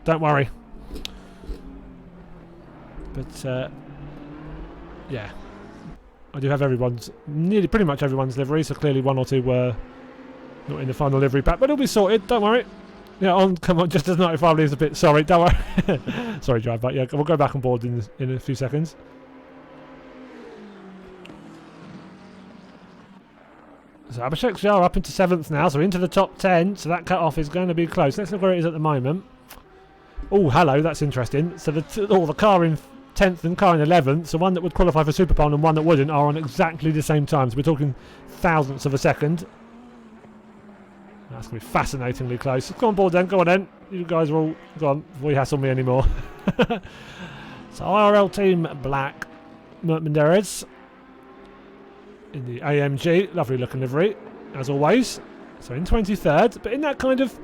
Don't worry. But yeah, I do have everyone's, nearly pretty much everyone's livery. So clearly 1 or 2 were not in the final livery pack, but it'll be sorted. Don't worry. Yeah, come on. Just as 95 leaves a bit. Sorry, don't worry. Sorry, drive back. Yeah, we'll go back on board in a few seconds. So Abhishek Shah up into 7th now, so into the top 10, so that cut-off is going to be close. Let's look where it is at the moment. Oh, hello, that's interesting. So the car in 10th and car in 11th, so one that would qualify for Superpole and one that wouldn't, are on exactly the same time. So we're talking thousandths of a second. That's going to be fascinatingly close. Go on board then, go on then. You guys are all, go on, before you hassle me anymore. So IRL Team Black, Menderes. In the AMG, lovely looking livery, as always. So in 23rd, but in that kind of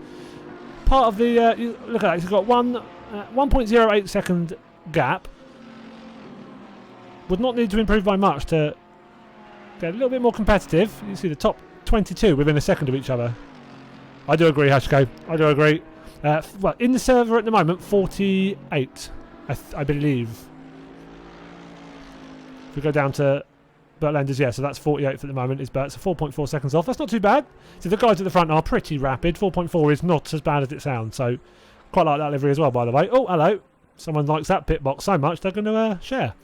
part of the, look at that, he's got 1.08 second gap. Would not need to improve by much to get a little bit more competitive. You see the top 22 within a second of each other. I do agree, Hashko. I do agree. Well, in the server at the moment, 48, I believe. If we go down to Bert Lenders, yeah, so that's 48th at the moment is Bert, so 4.4 seconds off. That's not too bad. So the guys at the front are pretty rapid. 4.4 is not as bad as it sounds, so quite like that livery as well, by the way. Oh, hello. Someone likes that pit box so much they're going to share.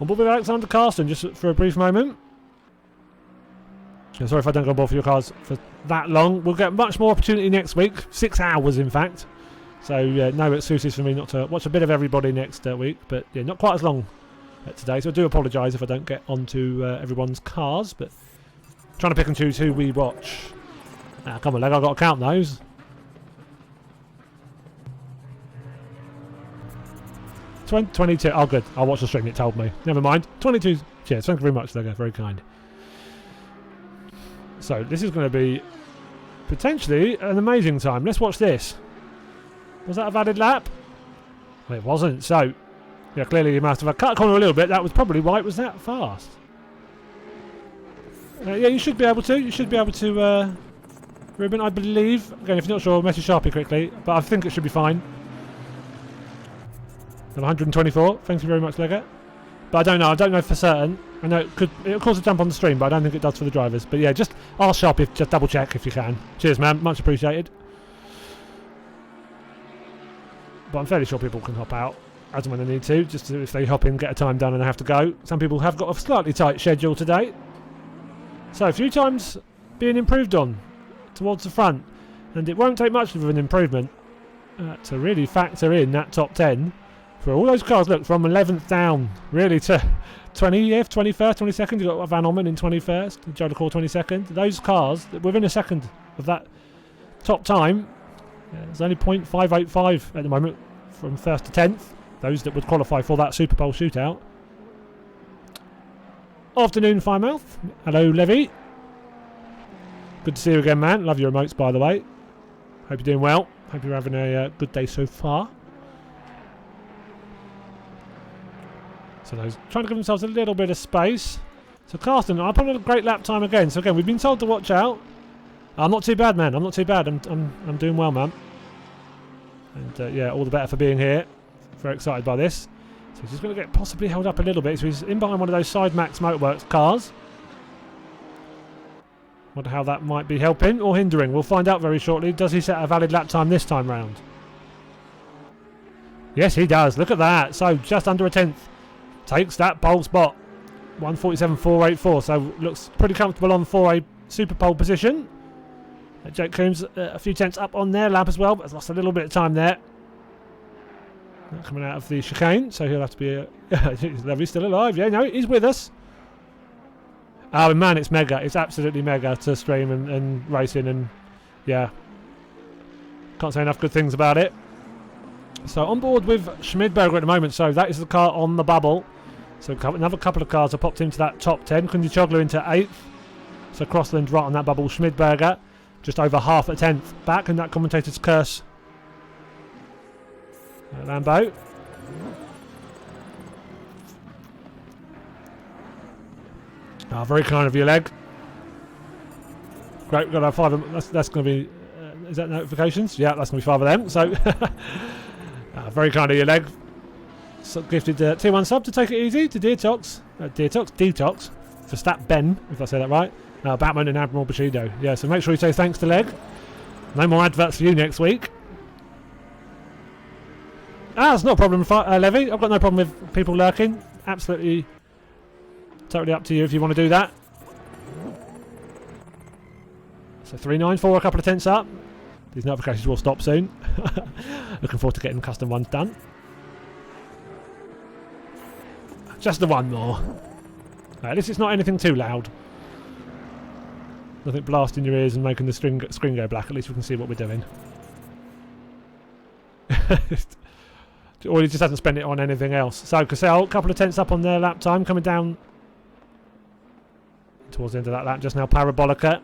On board with Alexander Carson just for a brief moment. Sorry if I don't go on board for your cars for that long. We'll get much more opportunity next week. 6 hours, in fact. So no excuses for me not to watch a bit of everybody next week, but yeah, not quite as long today, so I do apologise if I don't get onto everyone's cars, but trying to pick and choose who we watch. Come on, Leg, I've got to count those. 22. Oh, good. I'll watch the stream, it told me. Never mind. 22. Cheers. Thank you very much, Lego. Very kind. So, this is going to be potentially an amazing time. Let's watch this. Was that a valid lap? Well, it wasn't. So, yeah, clearly you must have cut a corner a little bit. That was probably why it was that fast. Yeah, you should be able to. You should be able to, Ruben, I believe. Again, if you're not sure, message Sharpie quickly. But I think it should be fine. 124. Thank you very much, Lego. But I don't know. I don't know for certain. I know it'll cause a jump on the stream, but I don't think it does for the drivers. But yeah, just ask Sharpie, just double check if you can. Cheers, man. Much appreciated. But I'm fairly sure people can hop out as and when they need to, just if they hop in, get a time done and have to go. Some people have got a slightly tight schedule today. So a few times being improved on towards the front. And it won't take much of an improvement to really factor in that top 10. For all those cars, look, from 11th down, really, to 20th, 21st, 22nd. You've got Van Omen in 21st, Joe LaCour 22nd. Those cars, within a second of that top time, there's only 0.585 at the moment from 1st to 10th. Those that would qualify for that Superpole shootout. Afternoon, Firemouth. Hello, Levy. Good to see you again, man. Love your emotes, by the way. Hope you're doing well. Hope you're having a good day so far. So those trying to give themselves a little bit of space. So Carsten, I put on a great lap time again. So again, we've been told to watch out. I'm not too bad, man. I'm not too bad. I'm doing well, man. And yeah, all the better for being here. Very excited by this. So he's just going to get possibly held up a little bit. So he's in behind one of those Side Max Motorworks cars. Wonder how that might be helping or hindering. We'll find out very shortly. Does he set a valid lap time this time round? Yes, he does. Look at that. So just under a tenth. Takes that pole spot. 147.484. So looks pretty comfortable on for a super pole position. Jake Coombs a few tenths up on their lap as well, but has lost a little bit of time there. Coming out of the chicane, so he'll have to be Levy's still alive. Yeah, no, he's with us. Oh man, it's mega. It's absolutely mega to stream and racing, and yeah, can't say enough good things about it. So on board with Schmidberger at the moment, so that is the car on the bubble. So another couple of cars have popped into that top 10. Kundy Chogler into 8th. So Crossland right on that bubble. Schmidberger just over half a tenth back, and that commentator's curse. Lambo. Oh, very kind of you, Leg. Great, we've got our 5 of them. That's going to be... is that notifications? Yeah, that's going to be 5 of them. So, very kind of you, Leg. So gifted tier 1 sub to take it easy to Detox for Stat Ben, if I say that right. Batman and Admiral Bushido. Yeah, so make sure you say thanks to Leg. No more adverts for you next week. That's not a problem, Levy. I've got no problem with people lurking. Absolutely, totally up to you if you want to do that. So 394, a couple of tenths up. These notifications will stop soon. Looking forward to getting custom ones done. Just the one more. At least it's not anything too loud. Nothing blasting your ears and making the screen go black. At least we can see what we're doing. Or he just hasn't spent it on anything else. So Cassell, a couple of tenths up on their lap time, coming down towards the end of that lap. Just now Parabolica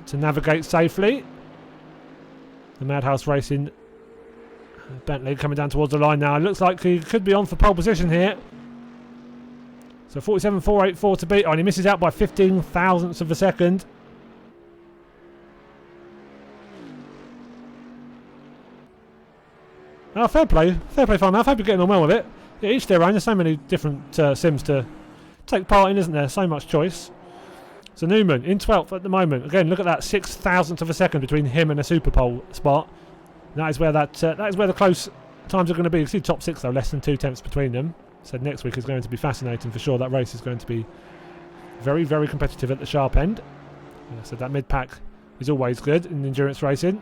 to navigate safely. The Madhouse Racing Bentley coming down towards the line now. It looks like he could be on for pole position here. So 47.484 to beat. Oh, and he misses out by 15 thousandths of a second. Oh, fair play. Fair play, Farmouth. I hope you're getting on well with it. Yeah, each their own. There's so many different sims to take part in, isn't there? So much choice. So Newman in 12th at the moment. Again, look at that 6 thousandths of a second between him and a Superpole spot. That is where that is where the close times are going to be. You can see top 6 though, less than 2 tenths between them. So next week is going to be fascinating for sure. That race is going to be very, very competitive at the sharp end. So that mid pack is always good in endurance racing.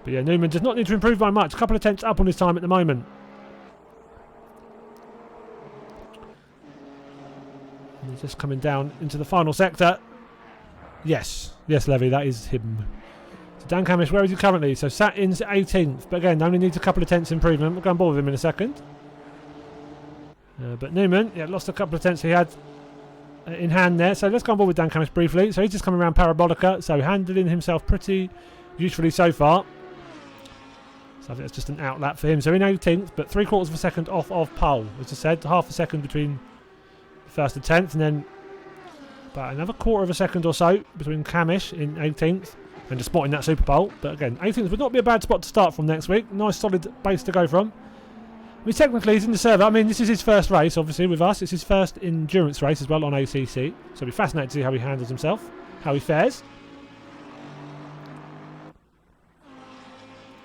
But yeah, Newman does not need to improve by much. A couple of tenths up on his time at the moment. And he's just coming down into the final sector. Yes, Levy, that is him. So Dan Camish, where is he currently? So sat in 18th, but again, only needs a couple of tenths improvement. We'll go on board with him in a second. But Newman, yeah, lost a couple of tenths he had in hand there. So let's go on board with Dan Camish briefly. So he's just coming around Parabolica, so handling himself pretty usefully so far. So I think it's just an out lap for him. So in 18th, but 3/4 of a second off of pole. As I said, half a second between first and 10th, and then about another 1/4 of a second or so between Camish in 18th and just spotting that Superpole. But again, 18th would not be a bad spot to start from next week. Nice solid base to go from. I mean, technically he's in the server. I mean, this is his first race, obviously, with us. It's his first endurance race as well on ACC. So it'll be fascinating to see how he handles himself, how he fares.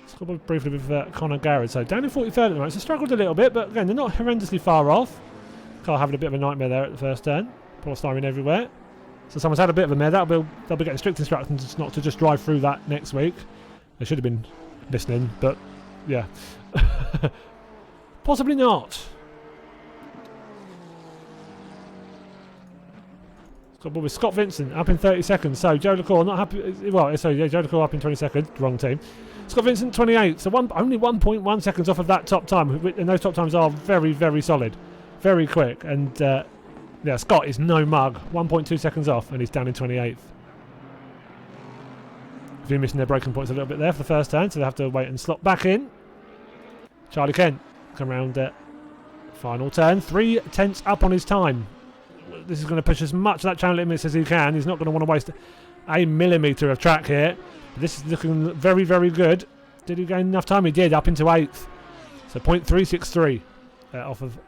Let's go briefly with Conor Garrett. So down in 43rd at the moment. So struggled a little bit, but again, they're not horrendously far off. Carl having a bit of a nightmare there at the first turn. Polystyrene everywhere. So someone's had a bit of a mare. They'll be getting strict instructions not to just drive through that next week. They should have been listening, but yeah. Possibly not. With Scott Vincent up in 30 seconds. So Joe LaCour not happy. Well, sorry, yeah, Joe LaCour up in 20 seconds. Wrong team. Scott Vincent 28. So only 1.1 seconds off of that top time. And those top times are very, very solid. Very quick. And yeah, Scott is no mug. 1.2 seconds off and he's down in 28th. If you're missing their braking points a little bit there for the first turn, so they have to wait and slot back in. Charlie Kent come around final turn. 3 tenths up on his time. This is going to push as much of that channel limits as he can. He's not going to want to waste a millimetre of track here. But this is looking very, very good. Did he gain enough time? He did, up into 8th. So 0.363 off of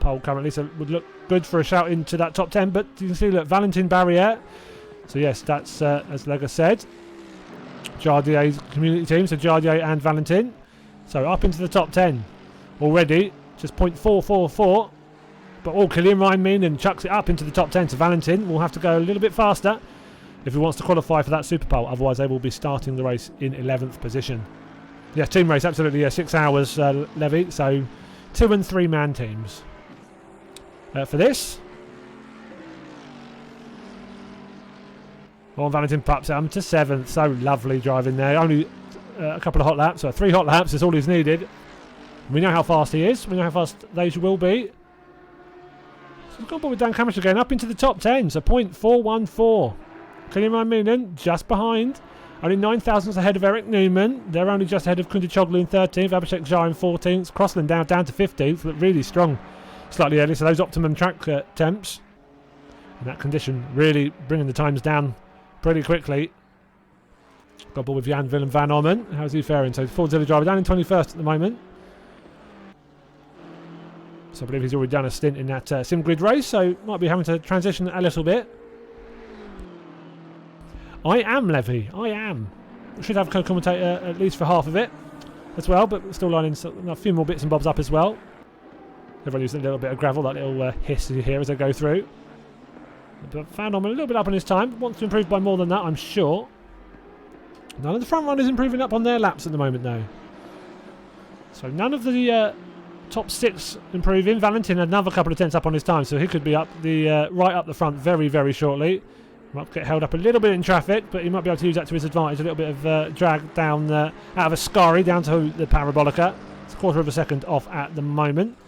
pole currently. So it would look good for a shout into that top 10. But you can see, look, Valentin Barriere. So yes, that's, as Lega said, Jardier's community team. So Jardier and Valentin. So up into the top 10 already. Just 0.444. But Killian Ryan chucks it up into the top 10. So Valentin will have to go a little bit faster if he wants to qualify for that Superpole. Otherwise, they will be starting the race in 11th position. Yeah, team race, absolutely. Yeah, 6 hours, Levy. So 2- and 3-man teams for this. Well, Valentin pops up to 7th. So lovely driving there. Only a couple of hot laps. So 3 hot laps is all he's needed. We know how fast he is. We know how fast they will be. So we've gone with Dan Camish again, up into the top 10. So 0.414. Killian Ryan just behind. Only 9 thousandths ahead of Eric Newman. They're only just ahead of Kundichoglu in 13th. Abhishek Jha in 14th. Crossland down to 15th. Look really strong slightly early. So those optimum track temps in that condition really bringing the times down pretty quickly. Got ball with Jan Willem van Ormen. How's he faring? So Fordzilla driver down in 21st at the moment. So I believe he's already done a stint in that sim grid race. So might be having to transition a little bit. I am Levy. I am. We should have a co-commentator at least for half of it as well, but still lining a few more bits and bobs up as well. Everyone using a little bit of gravel, that little hiss you hear as they go through. But found him a little bit up on his time. Wants to improve by more than that, I'm sure. None of the front runners improving up on their laps at the moment, though. So none of the top 6 improving. Valentin another couple of tenths up on his time, so he could be up the right up the front very, very shortly. Might get held up a little bit in traffic, but he might be able to use that to his advantage. A little bit of drag down out of Ascari down to the Parabolica. It's 1/4 of a second off at the moment.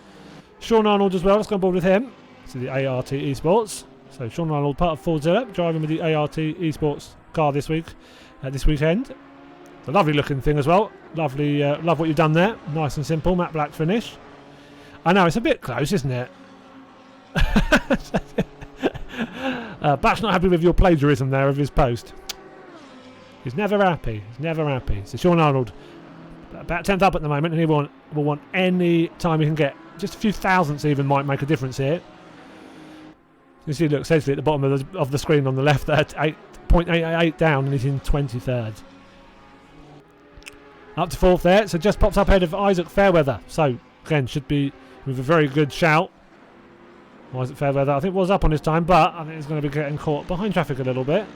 Sean Arnold as well. Let's go on board with him. So the ART Esports. So Sean Arnold, part of Fordzilla, driving with the ART Esports car this weekend. It's a lovely looking thing as well. Lovely, love what you've done there. Nice and simple, matte black finish. I know it's a bit close, isn't it? Bat's not happy with your plagiarism there of his post. He's never happy. He's never happy. So Sean Arnold, about 10th up at the moment, and he will want any time he can get. Just a few thousandths even might make a difference here. You see, look, Sedgley at the bottom of the screen on the left there, 8.888 down, and he's in 23rd. Up to 4th there, so just pops up ahead of Isaac Fairweather. So again, should be with a very good shout. Isaac Fairweather, I think, was up on his time, but I think he's going to be getting caught behind traffic a little bit.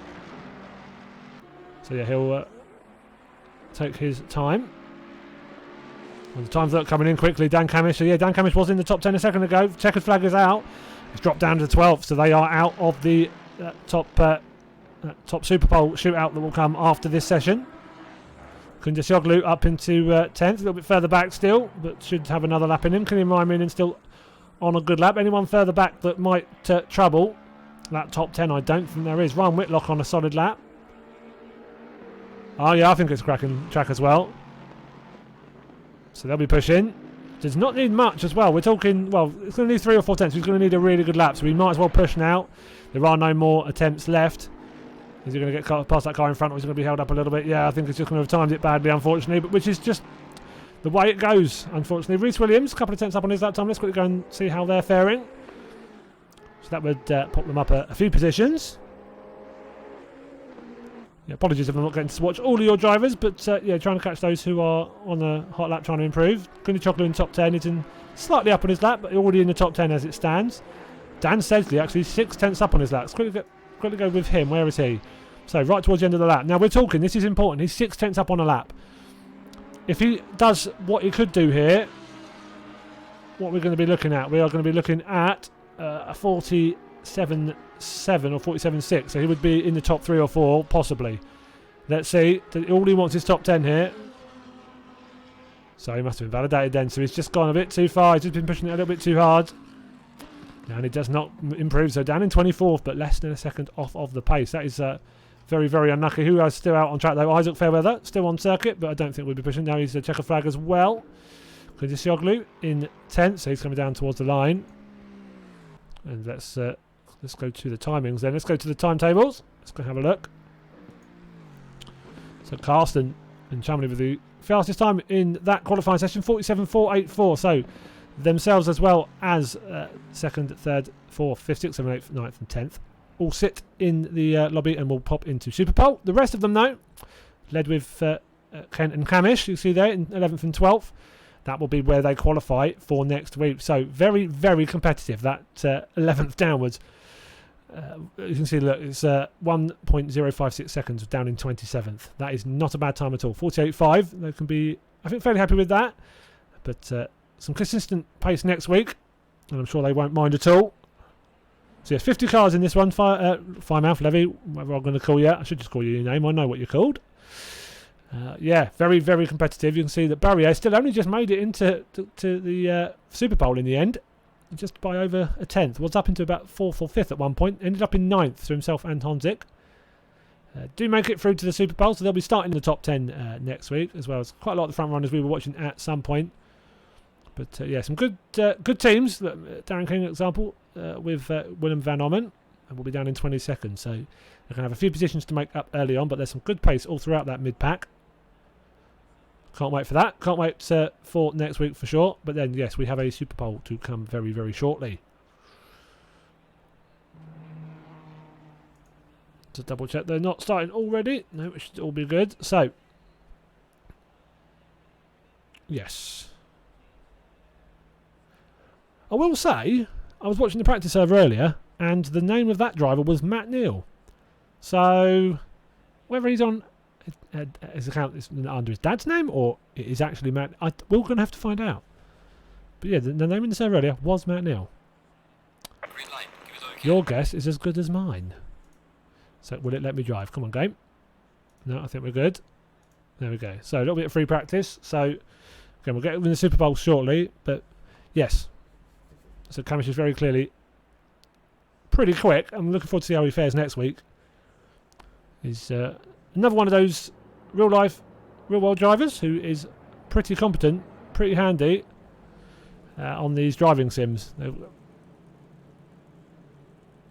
So yeah, he'll take his time. And the time's not coming in quickly. Dan Camish. So yeah, Dan Camish was in the top 10 a second ago. Checkered flag is out. It's dropped down to 12th, so they are out of the top Superpole shootout that will come after this session. Kundasoglu up into 10th, a little bit further back still, but should have another lap in him. Killian Ryman still on a good lap. Anyone further back that might trouble that top 10? I don't think there is. Ryan Whitlock on a solid lap. Oh yeah, I think it's a cracking track as well. So they'll be pushing. Does not need much as well. We're talking, well, it's going to need 3 or 4 tenths. He's going to need a really good lap, so we might as well push now. There are no more attempts left. Is he going to get past that car in front, or is he going to be held up a little bit? Yeah, I think it's just going to have timed it badly, unfortunately, but which is just the way it goes, unfortunately. Rhys Williams, a couple of tenths up on his lap time. Let's quickly go and see how they're faring. So that would pop them up a few positions. Yeah, apologies if I'm not getting to watch all of your drivers, but yeah, trying to catch those who are on a hot lap trying to improve. Kundasoglu in top 10, he's in slightly up on his lap, but already in the top 10 as it stands. Dan Sedgley actually 6 tenths up on his lap. Let's quickly go with him. Where is he? So right towards the end of the lap. Now we're talking, this is important, he's 6 tenths up on a lap. If he does what he could do here, what we're going to be looking at, we are going to be looking at a 47.7 or 47.6, so he would be in the top 3 or 4 possibly. Let's see, all he wants is top 10 here, so he must have been validated then. So he's just gone a bit too far, he's just been pushing it a little bit too hard, and he does not improve. So down in 24th, but less than a second off of the pace. That is very, very unlucky. Who is still out on track though? Isaac Fairweather still on circuit, but I don't think we'll be pushing. Now he's a checker flag as well. Kundasoglu in 10th, so he's coming down towards the line. And let's go to the timings then. Let's go to the timetables. Let's go have a look. So Carsten and Chamberlain with the fastest time in that qualifying session, 47.484. So themselves as well as 2nd, 3rd, 4th, 5th, 6th, 7th, 8th, 9th and 10th all sit in the lobby and will pop into Superpole. The rest of them though, led with Kent and Camish, you see there in 11th and 12th. That will be where they qualify for next week. So very, very competitive, that 11th downwards. You can see, look, it's 1.056 seconds down in 27th. That is not a bad time at all. 48.5, they can be, I think, fairly happy with that. But some consistent pace next week, and I'm sure they won't mind at all. So yes, 50 cars in this one. Firemouth, Levy, whatever I'm going to call you. I should just call you your name. I know what you're called. Yeah, very, very competitive. You can see that Barrier still only just made it into the Superpole in the end, just by over a tenth. Was up into about 4th or 5th at one point. Ended up in 9th through himself and Honzik. Do make it through to the Superpole, so they'll be starting in the top 10 next week, as well as quite a lot of the front runners we were watching at some point. But yeah, some good teams. Darren King, example, with Willem van Ommen, and will be down in 22nd. So they're going to have a few positions to make up early on, but there's some good pace all throughout that mid-pack. Can't wait for that. Can't wait for next week for sure. But then, yes, we have a Superpole to come very, very shortly. To double check they're not starting already. No, it should all be good. So, yes. I will say, I was watching the practice server earlier, and the name of that driver was Matt Neal. So, whether he's on his account is under his dad's name, or it is actually Matt, we're going to have to find out. But yeah, the name in the server earlier was Matt Neal. Green light. Give us okay. Your guess is as good as mine. So will it let me drive? Come on, game. No, I think we're good. There we go. So a little bit of free practice. So again, we'll get in the Superpole shortly. But yes. So Camish is very clearly pretty quick. I'm looking forward to see how he fares next week. He's another one of those real world drivers who is pretty competent, pretty handy on these driving sims.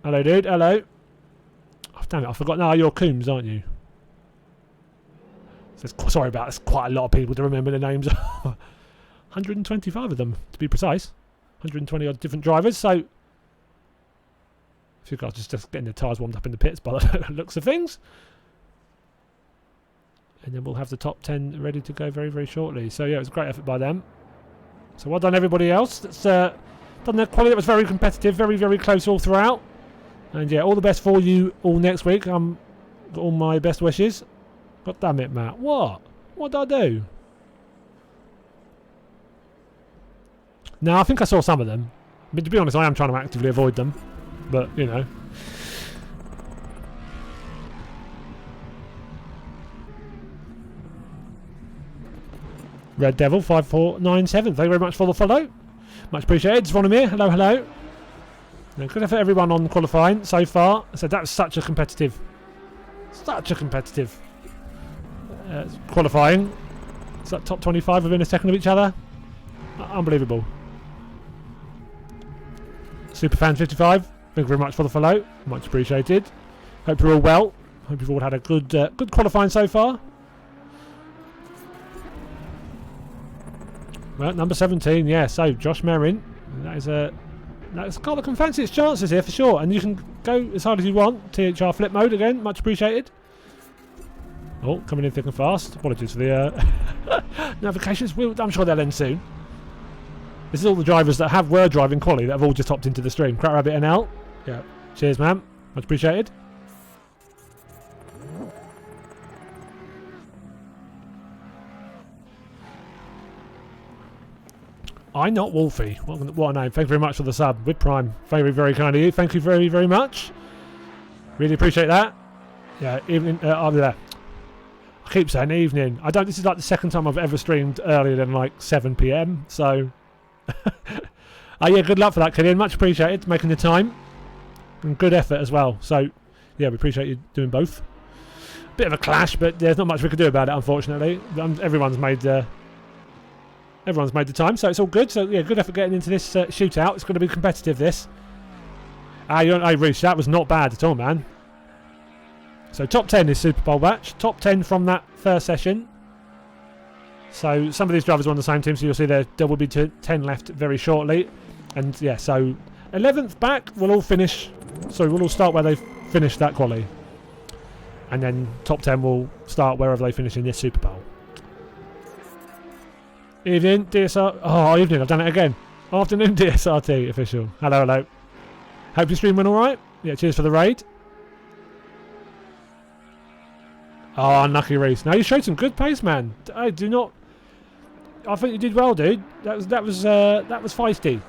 Hello, dude. Hello. Oh, damn it, I forgot. No, you're Coombs, aren't you? So sorry about that. It's quite a lot of people to remember the names of. 125 of them, to be precise. 120 odd different drivers. So, a few guys just getting their tyres warmed up in the pits by the looks of things. And then we'll have the top 10 ready to go very, very shortly. So, yeah, it was a great effort by them. So, well done, everybody else that's done their quality. It was very competitive, very, very close all throughout. And yeah, all the best for you all next week. Got all my best wishes. God damn it, Matt. What? What did I do? No, I think I saw some of them. But to be honest, I am trying to actively avoid them. But, you know. Red Devil 5497. Thank you very much for the follow. Much appreciated. Zvonimir, hello, hello. Now, good effort everyone on qualifying so far. So that was such a competitive qualifying. It's like top 25 within a second of each other. Unbelievable. Superfan 55. Thank you very much for the follow. Much appreciated. Hope you're all well. Hope you've all had a good qualifying so far. Well, number 17, yeah. So Josh Merrin, that's a car that can fancy its chances here for sure. And you can go as hard as you want. THR flip mode again, much appreciated. Oh, coming in thick and fast. Apologies for the notifications. I'm sure they'll end soon. This is all the drivers that were driving quali that have all just hopped into the stream. Crack Rabbit NL. Yeah. Cheers, man. Much appreciated. I'm not Wolfie. What a name. Thank you very much for the sub with Prime. Very, very kind of you. Thank you very, very much. Really appreciate that. Yeah, evening. I'll be there. I keep saying evening. This is like the second time I've ever streamed earlier than like 7 PM. So, yeah, good luck for that, Killian. Much appreciated making the time. And good effort as well. So, yeah, we appreciate you doing both. Bit of a clash, but there's not much we can do about it, unfortunately. Everyone's made the time, so it's all good. So, yeah, good effort getting into this shootout. It's going to be competitive, this. Hey, Reece, that was not bad at all, man. So, top 10 is Superpole batch. Top 10 from that first session. So, some of these drivers are on the same team, so you'll see there will be 10 left very shortly. And, yeah, so 11th back, we'll all start where they finished that quali. And then top 10 will start wherever they finish in this Superpole. Evening, DSR. Oh, evening, I've done it again. Afternoon, DSRT official. Hello, hello. Hope your stream went alright. Yeah, cheers for the raid. Oh, unlucky Reece. Now you showed some good pace, man. I think you did well, dude. That was feisty.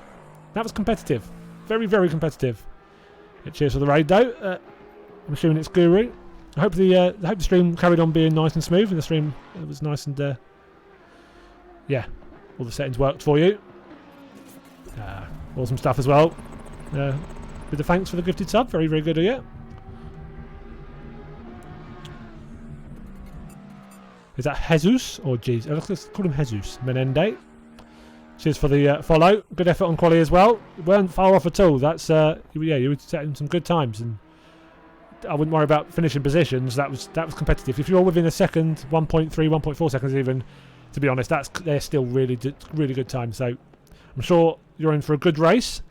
That was competitive. Very, very competitive. Yeah, cheers for the raid, though. I'm assuming it's Guru. I hope the stream carried on being nice and smooth, and the stream was nice and yeah, all the settings worked for you. Awesome stuff as well. With the thanks for the gifted sub. Very, very good of you. Is that Jesus or Jesus? Let's call him Jesus. Menende. Cheers for the follow. Good effort on quali as well. Weren't far off at all. That's yeah, you were setting some good times, and I wouldn't worry about finishing positions. That was competitive. If you're within a second, 1.3, 1.4 seconds even, to be honest, they're still really good times. So I'm sure you're in for a good race.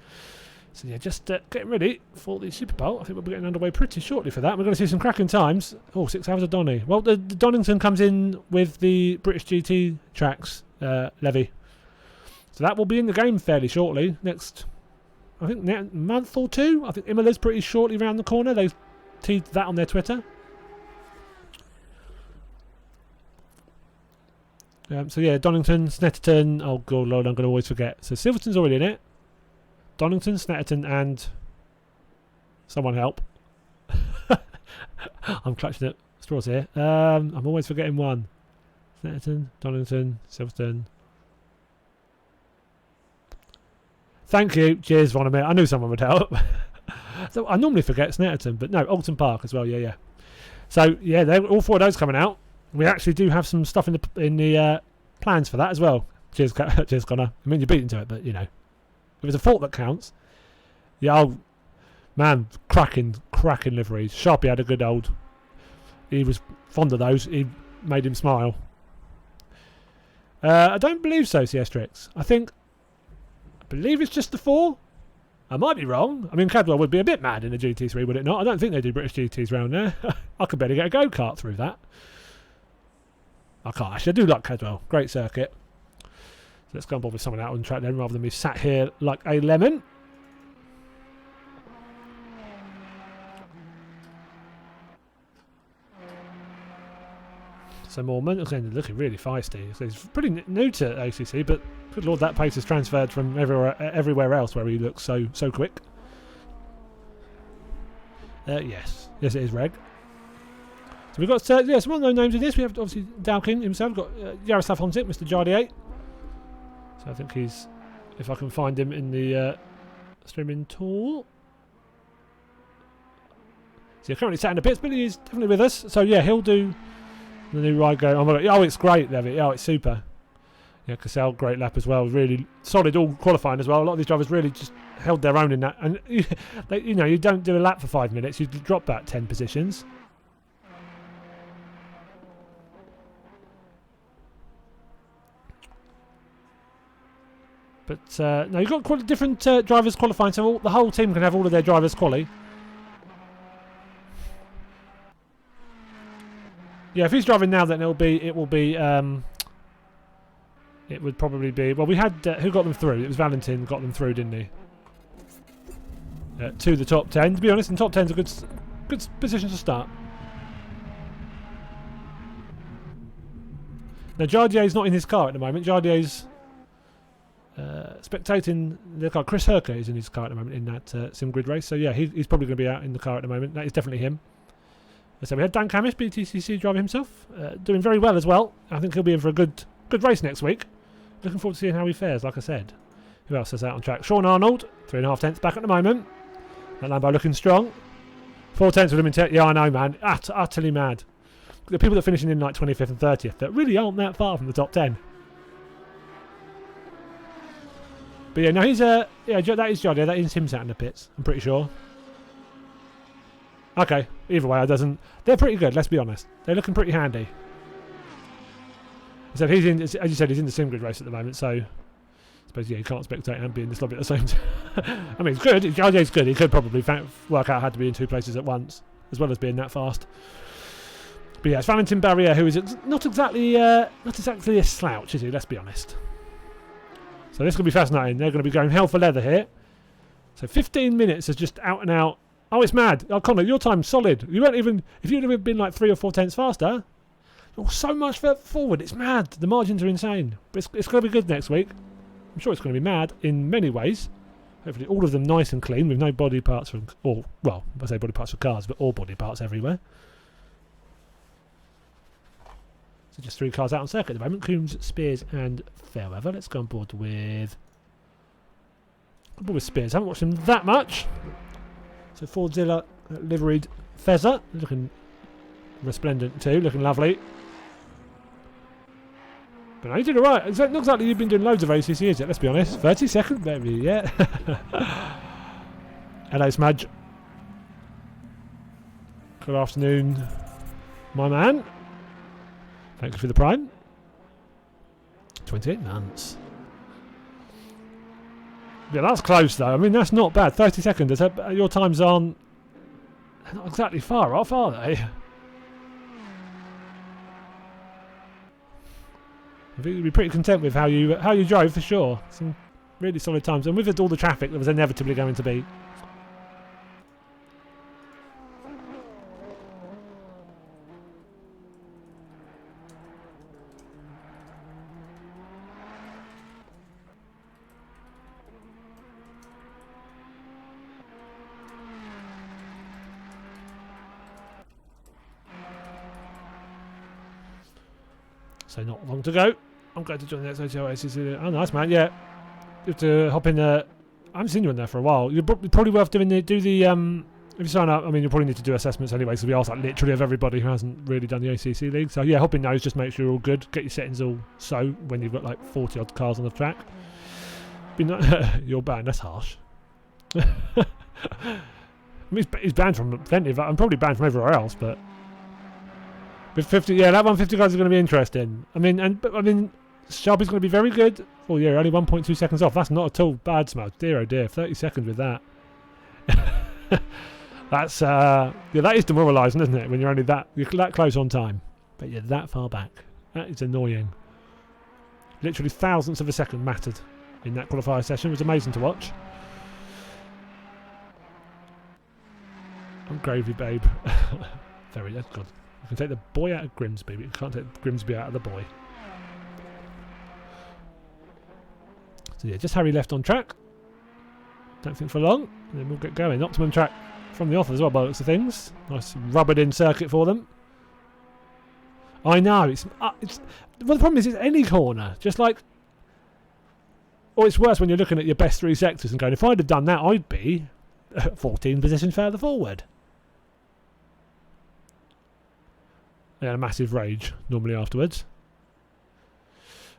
So yeah, just getting ready for the Superpole. I think we'll be getting underway pretty shortly for that. We're going to see some cracking times. Oh, 6 hours of Donny. Well, the Donington comes in with the British GT tracks levy. So that will be in the game fairly shortly. Next, I think, month or two. I think Imola's pretty shortly around the corner. They teased that on their Twitter. So yeah, Donington, Snetterton. Oh god, Lord, I'm going to always forget. So Silverton's already in it. Donington, Snetterton, and someone help. I'm clutching at straws here. I'm always forgetting one. Snetterton, Donington, Silverton. Thank you. Cheers, Vonamir. I knew someone would help. So I normally forget Snetterton, but no, Alton Park as well. Yeah. So yeah, they're all 4 of those coming out. We actually do have some stuff in the plans for that as well. Cheers, Connor. I mean, you're beaten to it, but you know, if it's a fault that counts. Yeah, oh, man, cracking liveries. Sharpie had a good old. He was fond of those. He made him smile. I don't believe so, CS Tricks. I believe it's just the 4. I might be wrong. I mean, Cadwell would be a bit mad in a GT3, would it not? I don't think they do British GTs round there. I could barely get a go-kart through that. I can't actually. I do like Cadwell. Great circuit. So let's go and bother someone out on the track then, rather than be sat here like a lemon. So Mormon is looking really feisty. So he's pretty new to ACC, but good lord, that pace has transferred from everywhere else where he looks so quick. Yes, it is Reg. So we've got some well-known names in this. We have obviously Dowkin himself. We've got Yaroslav Honzik, Mr. Jardier. So I think he's, if I can find him in the streaming tool. So you're currently sat in the pits, but he is definitely with us. So yeah, he'll do the new ride go. Oh, it's great, Levitt. Oh, it's super. Yeah, Cassell, great lap as well. Really solid all qualifying as well. A lot of these drivers really just held their own in that. And you don't do a lap for 5 minutes. You drop back 10 positions. But no, you've got quite different drivers qualifying, so the whole team can have all of their drivers quali. Yeah, if he's driving now, then it would probably be. Well, we had who got them through? It was Valentin got them through, didn't he? To the top 10. To be honest, and top 10's a good position to start. Now Jardier's not in his car at the moment. Jardier's spectating the car. Chris Herker is in his car at the moment in that sim grid race. So yeah, he's probably going to be out in the car at the moment. That is definitely him. So we had Dan Camis, BTCC driver himself, doing very well as well. I think he'll be in for a good race next week. Looking forward to seeing how he fares, like I said. Who else is out on track? Sean Arnold, 3.5 tenths back at the moment. That Lambo looking strong. 4 tenths with him in 10th. Yeah, I know, man. Utterly mad. The people that are finishing in like 25th and 30th that really aren't that far from the top 10. But yeah, no, he's that is Jody. That is him sat in the pits, I'm pretty sure. Okay, either way, they're pretty good, let's be honest. They're looking pretty handy. So he's in, as you said, he's in the sim grid race at the moment, so I suppose, yeah, you can't spectate and be in this lobby at the same time. I mean, it's good. JJ's good. He could probably work out how to be in 2 places at once, as well as being that fast. But yeah, it's Valentin Barrier, who is not exactly a slouch, is he? Let's be honest. So this is going to be fascinating. They're going to be going hell for leather here. So 15 minutes is just out and out. Oh, it's mad. Oh, Connor, your time's solid. You weren't even, if you'd have been like 3 or 4 tenths faster, you're so much forward. It's mad. The margins are insane. But it's going to be good next week. I'm sure it's going to be mad in many ways. Hopefully all of them nice and clean with no body parts from, well, I say body parts for cars, but all body parts everywhere. So just 3 cars out on circuit at the moment. Coombs, Spears and Fairweather. Let's go on board with Spears. Haven't watched him that much. So Fordzilla liveried Fezzer. Looking resplendent too. Looking lovely. But no, you did alright. It looks like you've been doing loads of ACC, is it? Let's be honest. 30 seconds, maybe, yeah. Hello, Smudge. Good afternoon, my man. Thank you for the prime. 28 months. Yeah, that's close though. I mean, that's not bad. 30 seconds. Your times aren't not exactly far off, are they? I think you'd be pretty content with how you drove for sure. Some really solid times, and with all the traffic that was inevitably going to be. So not long to go. I'm going to join the next OTL ACC. Oh, nice, man. Yeah, you have to hop in there. I haven't seen you in there for a while. You're probably worth doing if you sign up. I mean, you'll probably need to do assessments anyway, because we ask like literally of everybody who hasn't really done the ACC league. So yeah, hop in those. Just make sure you're all good. Get your settings all so when you've got like 40 odd cars on the track. You're banned. That's harsh. I mean, he's banned from plenty of. I'm probably banned from everywhere else, but. With 50, yeah, that 150 guys is going to be interesting. I mean, Sharpie's going to be very good. Oh yeah, only 1.2 seconds off. That's not at all bad, Smudge. Dear oh dear, 30 seconds with that. That's yeah, that is demoralising, isn't it? When you're that close on time, but you're that far back. That is annoying. Literally thousandths of a second mattered in that qualifier session. It was amazing to watch. I'm gravy, babe. Very, that's good. You can take the boy out of Grimsby, but you can't take Grimsby out of the boy. So yeah, just Harry left on track. Don't think for long, and then we'll get going. Optimum track from the off as well by the looks of things. Nice rubbered in circuit for them. I know, it's well, the problem is it's any corner, just like, or it's worse when you're looking at your best 3 sectors and going, if I'd have done that, I'd be 14 positions further forward. They had a massive rage normally afterwards.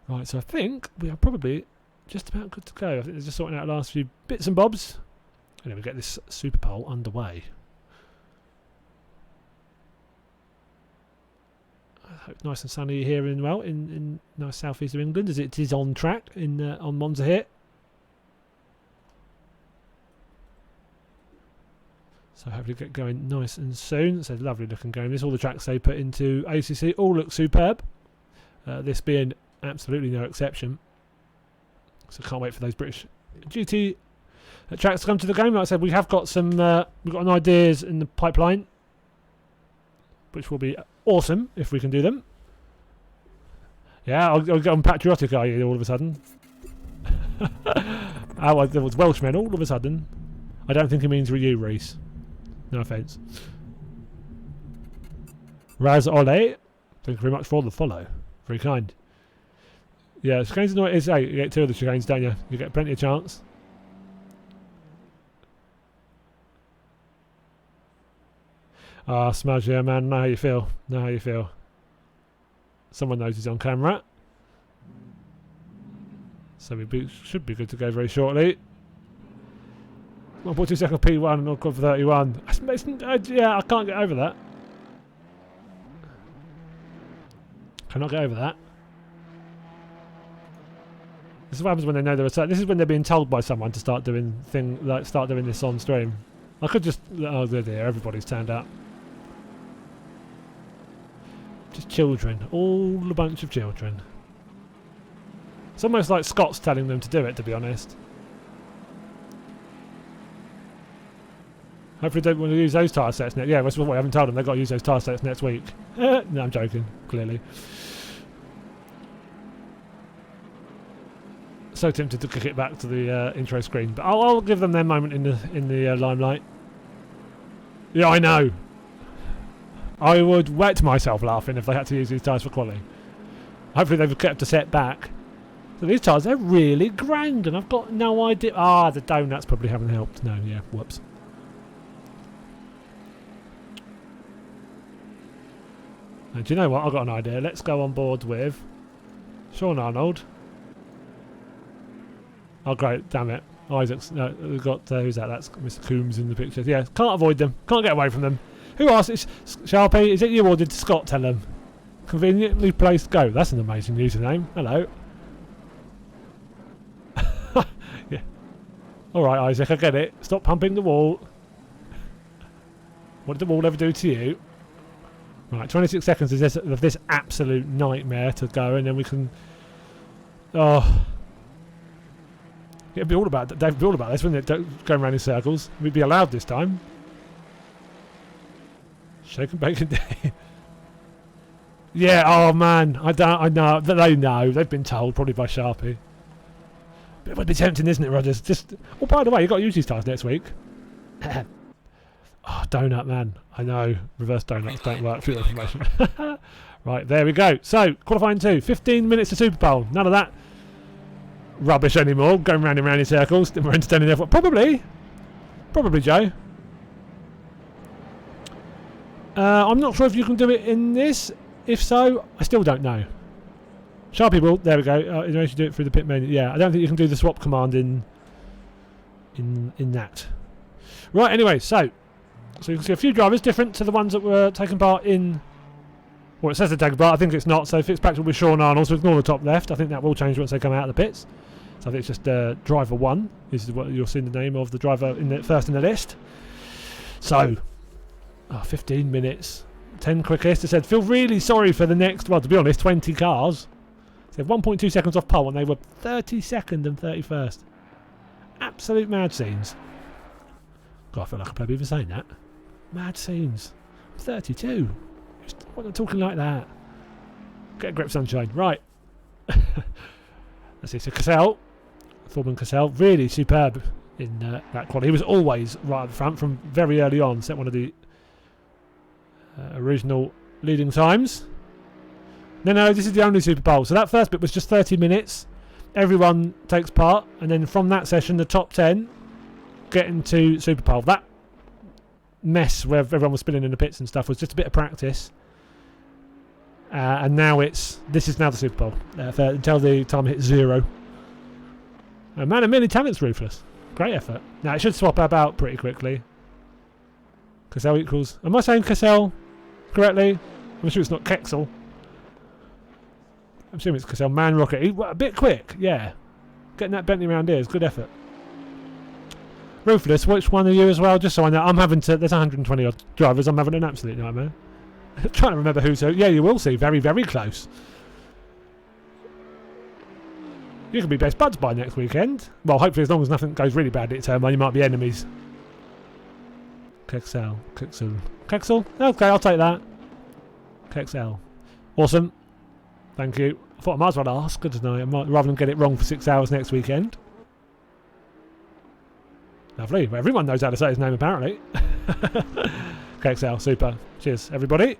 Right, so I think we are probably just about good to go. I think they're just sorting out the last few bits and bobs, and then we get this Superpole underway. I hope it's nice and sunny here in nice southeast of England, as it is on track on Monza here. So hopefully get going nice and soon. It's a lovely looking game. This all the tracks they put into ACC all look superb. This being absolutely no exception. So can't wait for those British GT tracks to come to the game. Like I said, we have got some we've got ideas in the pipeline, which will be awesome if we can do them. Yeah, I'll get on patriotic, are you, all of a sudden? Oh, there was Welshmen all of a sudden. I don't think it means you, Reese. No offence. Raz Ole, thank you very much for the follow. Very kind. Yeah, chicanes is 8. You get 2 of the chicanes, don't you? You get plenty of chance. Ah, Smudge, yeah, man. Know how you feel. Know how you feel. Someone knows he's on camera. So we should be good to go very shortly. 1.2 second P1 and 0.31. Yeah, I can't get over that. Cannot get over that. This is what happens when they know they're attacked. This is when they're being told by someone to start doing this on stream. I could just, oh dear, everybody's turned up. Just children, all a bunch of children. It's almost like Scott's telling them to do it, to be honest. Hopefully they don't want to use those tyre sets next. Yeah, that's what I haven't told them. They've got to use those tyre sets next week. No, I'm joking, clearly. So tempted to kick it back to the intro screen, but I'll give them their moment in the limelight. Yeah, I know. I would wet myself laughing if they had to use these tyres for quality. Hopefully they've kept a set back. So these tyres, they're really grand, and I've got no idea. Ah, the donuts probably haven't helped. No, yeah, whoops. And do you know what? I've got an idea. Let's go on board with Sean Arnold. Oh, great. Damn it. Isaac's. No, we've got. Who's that? That's Mr. Coombs in the picture. Yeah, can't avoid them. Can't get away from them. Who asked? It's Sharpie. Is it you or did Scott tell them? Conveniently placed go. That's an amazing username. Hello. Yeah. Alright, Isaac, I get it. Stop pumping the wall. What did the wall ever do to you? Right, 26 seconds of this absolute nightmare to go, and then we can... Oh. It'd be all about... They'd be all about this, wouldn't it? Don't go around in circles. We'd be allowed this time. Shake and bake a day. Yeah, oh man. I know. They know. They've been told, probably by Sharpie. But it would be tempting, isn't it, Rogers? Just... Oh, by the way, you've got to use these tyres next week. Oh, donut, man. I know. Reverse donuts don't work for your information. Right, there we go. So, qualifying 2. 15 minutes to Superpole. None of that rubbish anymore. Going round and round in circles. Then we're entertaining everyone. Probably. Probably, Joe. I'm not sure if you can do it in this. If so, I still don't know. Sharpie will. There we go. You should do it through the pit menu. Yeah, I don't think you can do the swap command in that. Right, anyway, so you can see a few drivers different to the ones that were taking part in... Well, it says they're taking part. I think it's not. So Fitzpatrick with Sean Arnold, so ignore the top left. I think that will change once they come out of the pits. So I think it's just driver 1. This is what you'll see the name of the driver in the first in the list. So, 15 minutes. 10 quickest. It said, feel really sorry for the next, well, to be honest, 20 cars. It said 1.2 seconds off pole, and they were 32nd and 31st. Absolute mad scenes. God, I feel like I probably even saying that. Mad scenes. 32. What are talking like that? Get a grip, sunshine. Right. Let's see. So Cassell, Foreman Cassell, really superb in that quality. He was always right at the front from very early on. Set one of the original leading times. No, this is the only Superpole. So that first bit was just 30 minutes. Everyone takes part, and then from that session, the top 10 get into Superpole. That mess where everyone was spinning in the pits and stuff was just a bit of practice. And now this is now the Superpole until the time hits 0. Man of many talents, Ruthless. Great effort. Now it should swap about pretty quickly. Cassell equals. Am I saying Cassell correctly? I'm sure it's not Kexel. I'm assuming it's Cassell. Man Rocket. A bit quick, yeah. Getting that Bentley around here is good effort. Ruthless, which one are you as well? Just so I know. I'm having to. There's 120 odd drivers. I'm having an absolute nightmare. Trying to remember who's who. Yeah, you will see. Very, very close. You could be best buds by next weekend. Well, hopefully, as long as nothing goes really bad at turn one, you might be enemies. Kexel. Kexel? Okay, I'll take that. Kexel. Awesome. Thank you. I thought I might as well ask. Good to know. I might, rather than get it wrong for 6 hours next weekend. Lovely. Well, everyone knows how to say his name, apparently. Kexel. Super. Cheers, everybody.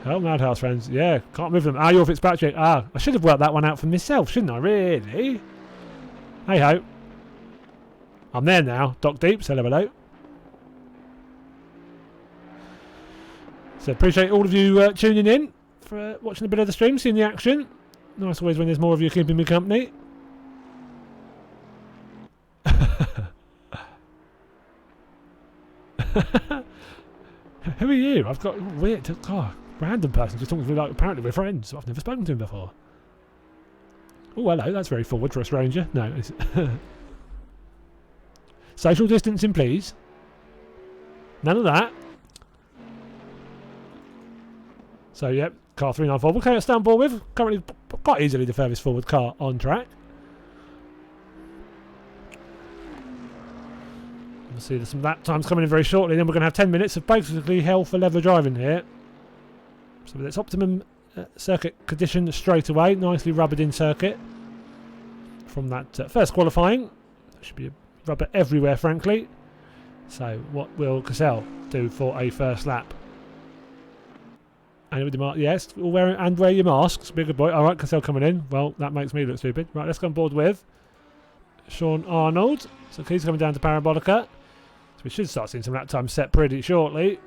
Oh, Madhouse friends. Yeah, can't move them. You're Fitzpatrick. I should have worked that one out for myself, shouldn't I? Really? Hey ho. I'm there now. Doc Deep, say hello. So appreciate all of you tuning in for watching a bit of the stream, seeing the action. Nice always when there's more of you keeping me company. Who are you? I've got weird. Random person just talking to me like apparently we're friends. I've never spoken to him before. Oh, hello. That's very forward for a stranger. No. It's social distancing, please. None of that. So, yep. Car 394. We'll carry it stand ball with. Currently, quite easily the furthest forward car on track. We'll see some lap times coming in very shortly. Then we're going to have 10 minutes of basically hell for leather driving here. So it's optimum circuit condition straight away. Nicely rubbered in circuit from that first qualifying. There should be a rubber everywhere, frankly. So what will Cassell do for a first lap? And with the yes, wear your masks. Be a good boy. All right, Cassell coming in. Well, that makes me look stupid. Right, let's go on board with Sean Arnold. So he's coming down to Parabolica. So we should start seeing some lap times set pretty shortly.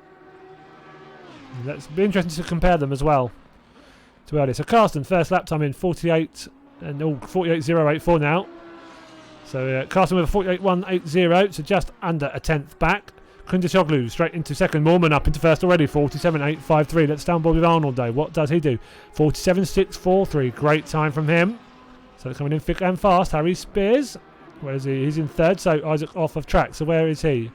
Let's be interesting to compare them as well to earlier. So Carsten, first lap time in 48 and 48.084 now. So Carsten with a 48.180, so just under a tenth back. Kundishoglu straight into second. Mormon up into first already, 47.853. Let's downboard with Arnold though. What does he do? 47.643. Great time from him. So coming in thick and fast. Harry Spears. Where is he? He's in third. So Isaac off of track. So where is he?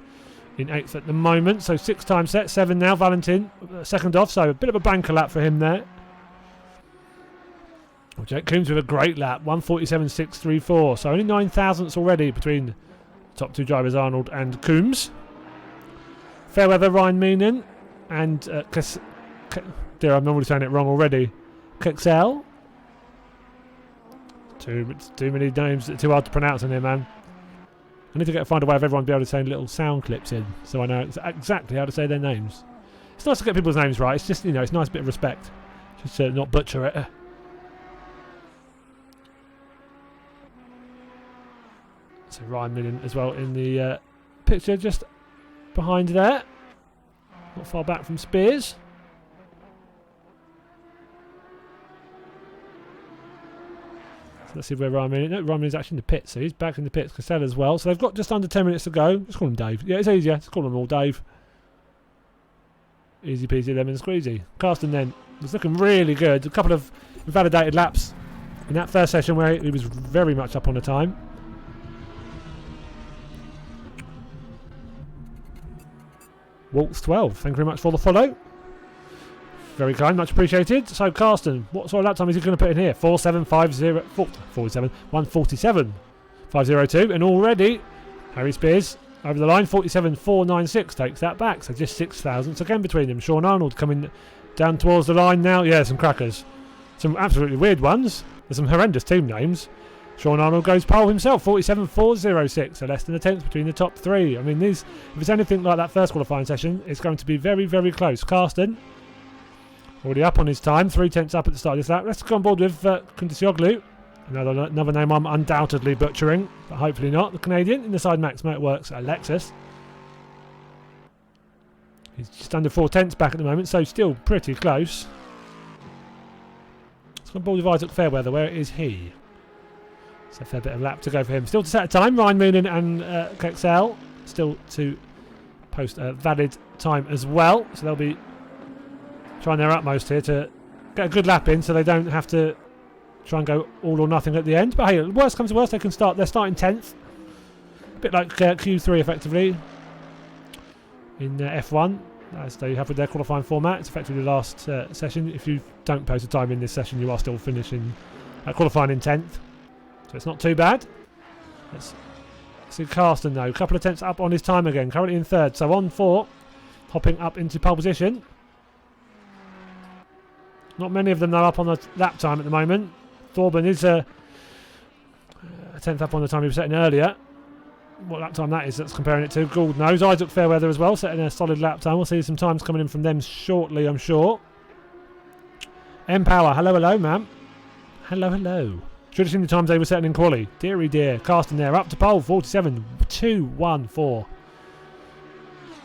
In 8th at the moment. So 6 time set. 7 now. Valentin second off. So a bit of a banker lap for him there. Well, Jake Coombs with a great lap. 147.634. So only 9 thousandths already between the top two drivers, Arnold and Coombs. Fairweather, Ryan Meenan, and dear, I'm normally saying it wrong already. Kexel. Too many names, too hard to pronounce in here, man. I need to find a way of everyone being able to say little sound clips in, so I know exactly how to say their names. It's nice to get people's names right. It's just, it's a nice bit of respect, just to not butcher it. So Ryan Meenan as well in the picture, just behind there, not far back from Spears. So let's see where Ryan Meenan. No, Ryan Meenan's actually in the pits, so he's back in the pits. Cassell as well. So they've got just under 10 minutes to go. Just call him Dave. Yeah, it's easier. Just call them all Dave. Easy peasy lemon squeezy. Carsten then was looking really good. A couple of validated laps in that first session where he was very much up on the time. Waltz 12, thank you very much for the follow. Very kind, much appreciated. So Carsten, what sort of lap time is he going to put in here? 147.502, and already Harry Spears over the line. 47.496 takes that back. So just 6 thousandths again between them. Sean Arnold coming down towards the line now. Yeah, some crackers. Some absolutely weird ones. There's some horrendous team names. Sean Arnold goes pole himself. 47.406. So less than a tenth between the top three. I mean, if it's anything like that first qualifying session, it's going to be very, very close. Karsten already up on his time. 3 tenths up at the start of this lap. Let's go on board with Kundisioglu. Another name I'm undoubtedly butchering, but hopefully not. The Canadian in the side max mate works at Lexus. He's just under 4 tenths back at the moment, so still pretty close. Let's go on board with Isaac Fairweather. Where is he? It's a fair bit of lap to go for him. Still to set a time. Ryan Moonen and Kexel still to post a valid time as well. So they'll be trying their utmost here to get a good lap in so they don't have to try and go all or nothing at the end. But hey, worst comes to worst, they're starting 10th. A bit like Q3 effectively in F1, as they have with their qualifying format. It's effectively the last session. If you don't post a time in this session, you are still finishing qualifying in 10th. So it's not too bad. Let's see Karsten though. A couple of tenths up on his time again. Currently in 3rd. So on 4. Hopping up into pole position. Not many of them though up on the lap time at the moment. Thorben is a tenth up on the time he was setting earlier. What lap time that is, that's comparing it to. Gould knows. Isaac Fairweather as well, setting a solid lap time. We'll see some times coming in from them shortly, I'm sure. M-Power, hello, ma'am. Hello. Should have seen the times they were setting in quali. Deary dear. Karsten there, up to pole, 47.214.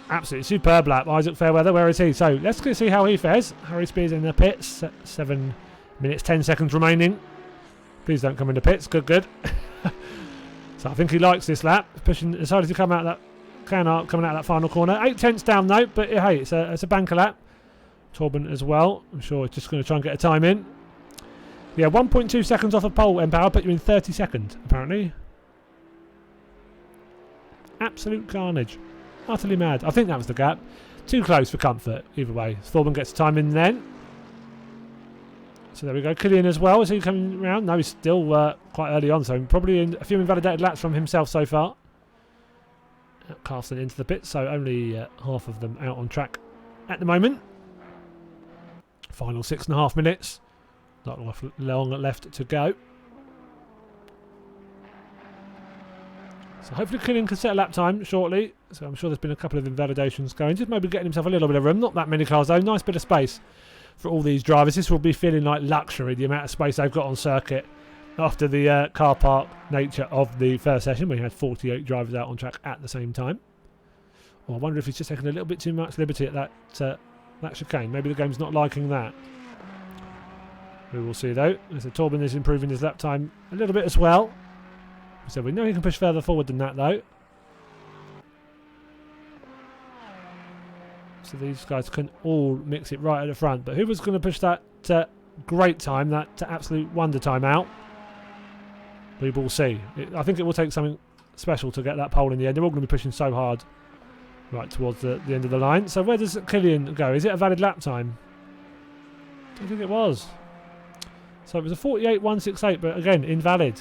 Absolutely superb lap. Isaac Fairweather, where is he? So let's go see how he fares. Harry Spears in the pits. 7 minutes, 10 seconds remaining. Please don't come into pits. Good. So I think he likes this lap. Decided to come out of that coming out of that final corner. 8 tenths down though, but hey, it's a banker lap. Torben as well. I'm sure he's just going to try and get a time in. Yeah, 1.2 seconds off of pole. Empower put you in 32nd, apparently. Absolute carnage. Utterly mad. I think that was the gap. Too close for comfort, either way. Thorben gets time in then. So there we go. Killian as well. Is he coming around? No, he's still quite early on, so probably a few invalidated laps from himself so far. Carsten into the pit, so only half of them out on track at the moment. Final 6.5 minutes. Not long left to go. So hopefully Killian can set a lap time shortly. So I'm sure there's been a couple of invalidations going. Just maybe getting himself a little bit of room. Not that many cars though. Nice bit of space for all these drivers. This will be feeling like luxury, the amount of space they've got on circuit after the car park nature of the first session. We had 48 drivers out on track at the same time. Well, I wonder if he's just taking a little bit too much liberty at that chicane. Maybe the game's not liking that. We will see though. So Torben is improving his lap time a little bit as well. So we know he can push further forward than that though. So these guys can all mix it right at the front. But who was going to push that great time, that absolute wonder time out? We will see. I think it will take something special to get that pole in the end. They're all going to be pushing so hard right towards the end of the line. So where does Killian go? Is it a valid lap time? I don't think it was. So it was a 48.168, but again, invalid.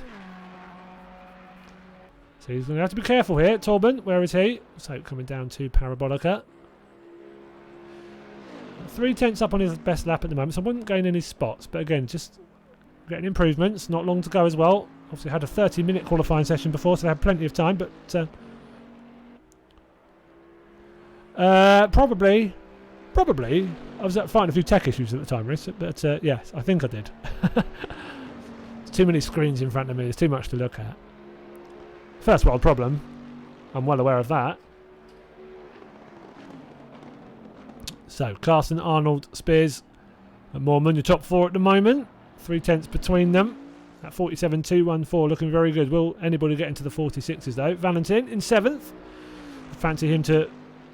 So he's going to have to be careful here. Torben, where is he? So coming down to Parabolica. 3 tenths up on his best lap at the moment, so I wouldn't gain any spots. But again, just getting improvements. Not long to go as well. Obviously had a 30-minute qualifying session before, so they had plenty of time. But probably, I was fighting a few tech issues at the time, Rhys. But yes, I think I did. There's too many screens in front of me. There's too much to look at. First world problem. I'm well aware of that. So, Carson, Arnold, Spears and Moorman, your top 4 at the moment. 3 tenths between them. At 47.214, looking very good. Will anybody get into the 46s though? Valentin in 7th. Fancy him to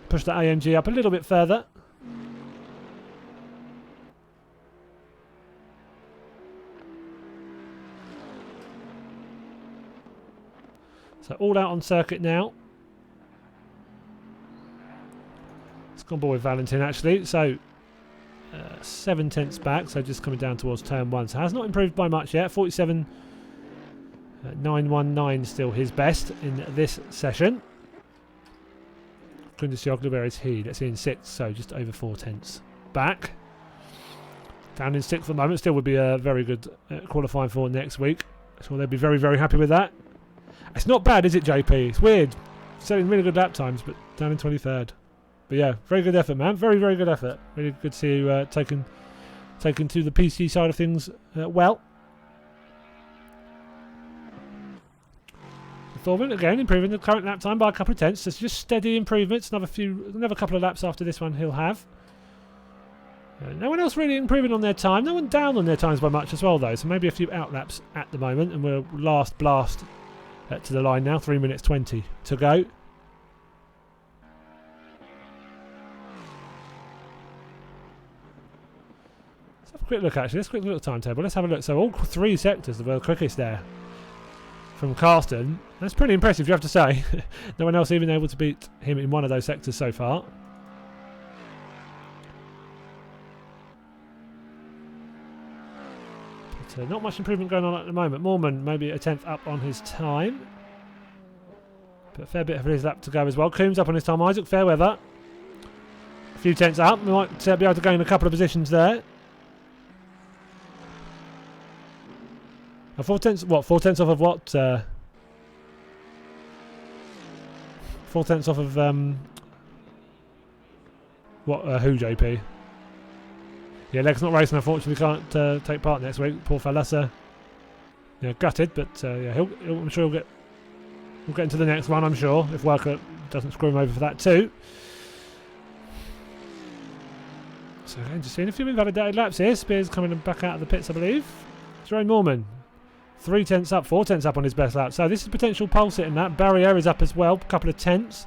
push the AMG up a little bit further. So all out on circuit now. It's gone board with Valentin actually. So 7 tenths back. So just coming down towards turn 1. So has not improved by much yet. 47.919 still his best in this session. Kundisioglu, where is he? Let's see, in 6th, so just over 4 tenths back. Down in 6th at the moment, still would be a very good qualifying for next week. So they'll be very, very happy with that. It's not bad, is it, JP? It's weird. Setting really good lap times, but down in 23rd. But yeah, very good effort, man. Very, very good effort. Really good to see you taking to the PC side of things well. Thorman again improving the current lap time by a couple of tenths. It's just steady improvements. Another couple of laps after this one he'll have. No one else really improving on their time. No one down on their times by much as well, though. So maybe a few outlaps at the moment, and we'll last blast to the line now. 3 minutes 20 to go. Let's have a quick look, actually. Let's quick look at the timetable. Let's have a look. So all 3 sectors were the quickest there from Carsten. That's pretty impressive, you have to say. No one else even able to beat him in one of those sectors so far. But not much improvement going on at the moment. Mormon maybe a tenth up on his time. But a fair bit of his lap to go as well. Coombs up on his time. Isaac Fairweather a few tenths up. We might be able to gain a couple of positions there. 4 tenths, what? 4 tenths off of what? 4 tenths off of what? Who, JP? Yeah, Leg's not racing. Unfortunately, can't take part next week. Poor fella. Yeah, gutted, but yeah, I'm sure we'll get into the next one. I'm sure if Worker doesn't screw him over for that too. So again, just seeing a few invalidated laps here. Spears coming back out of the pits, I believe. Jerome Morman. 3 tenths up, 4 tenths up on his best lap. So this is potential pole sitting that. Barrier is up as well, a couple of tenths.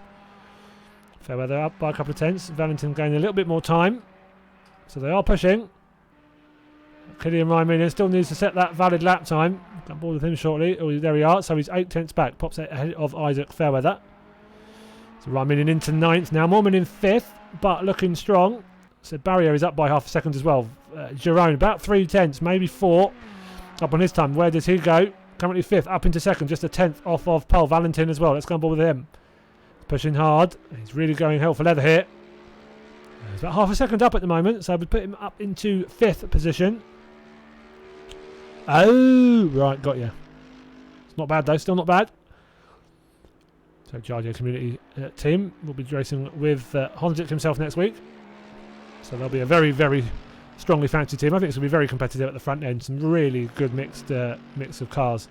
Fairweather up by a couple of tenths. Valentin gaining a little bit more time. So they are pushing. Killian Rymanian still needs to set that valid lap time. Got board with him shortly. Oh, there we are. So he's 8 tenths back. Pops ahead of Isaac Fairweather. So Rymanian into 9th now. Morman in 5th, but looking strong. So Barrier is up by half a second as well. Jerome about 3 tenths, maybe 4. Up on his time. Where does he go? Currently 5th, up into 2nd, just a 10th off of pole. Valentin as well. Let's go on board with him. Pushing hard. He's really going hell for leather here. He's about half a second up at the moment, so we put him up into 5th position. Oh, right, got you. It's not bad though, still not bad. So Jardio Community team will be racing with Honzik himself next week. So there'll be a very, very strongly fancied team. I think it's going to be very competitive at the front end. Some really good mix of cars.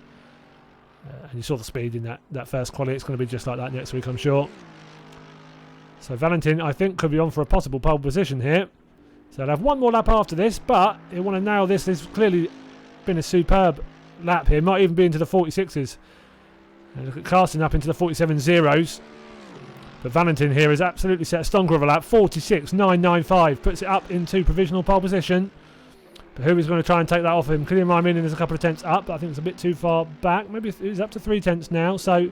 And you saw the speed in that first quali. It's going to be just like that next week, I'm sure. So Valentin, I think, could be on for a possible pole position here. So he'll have one more lap after this, but he'll want to nail this. There's clearly been a superb lap here. Might even be into the 46s. And look at Carson up into the 47 zeros. But Valentin here has absolutely set a stonker of a lap. 46.995. Puts it up into provisional pole position. But who is going to try and take that off him? Killian Rymanian is a couple of tenths up, but I think it's a bit too far back. Maybe he's up to 3 tenths now, so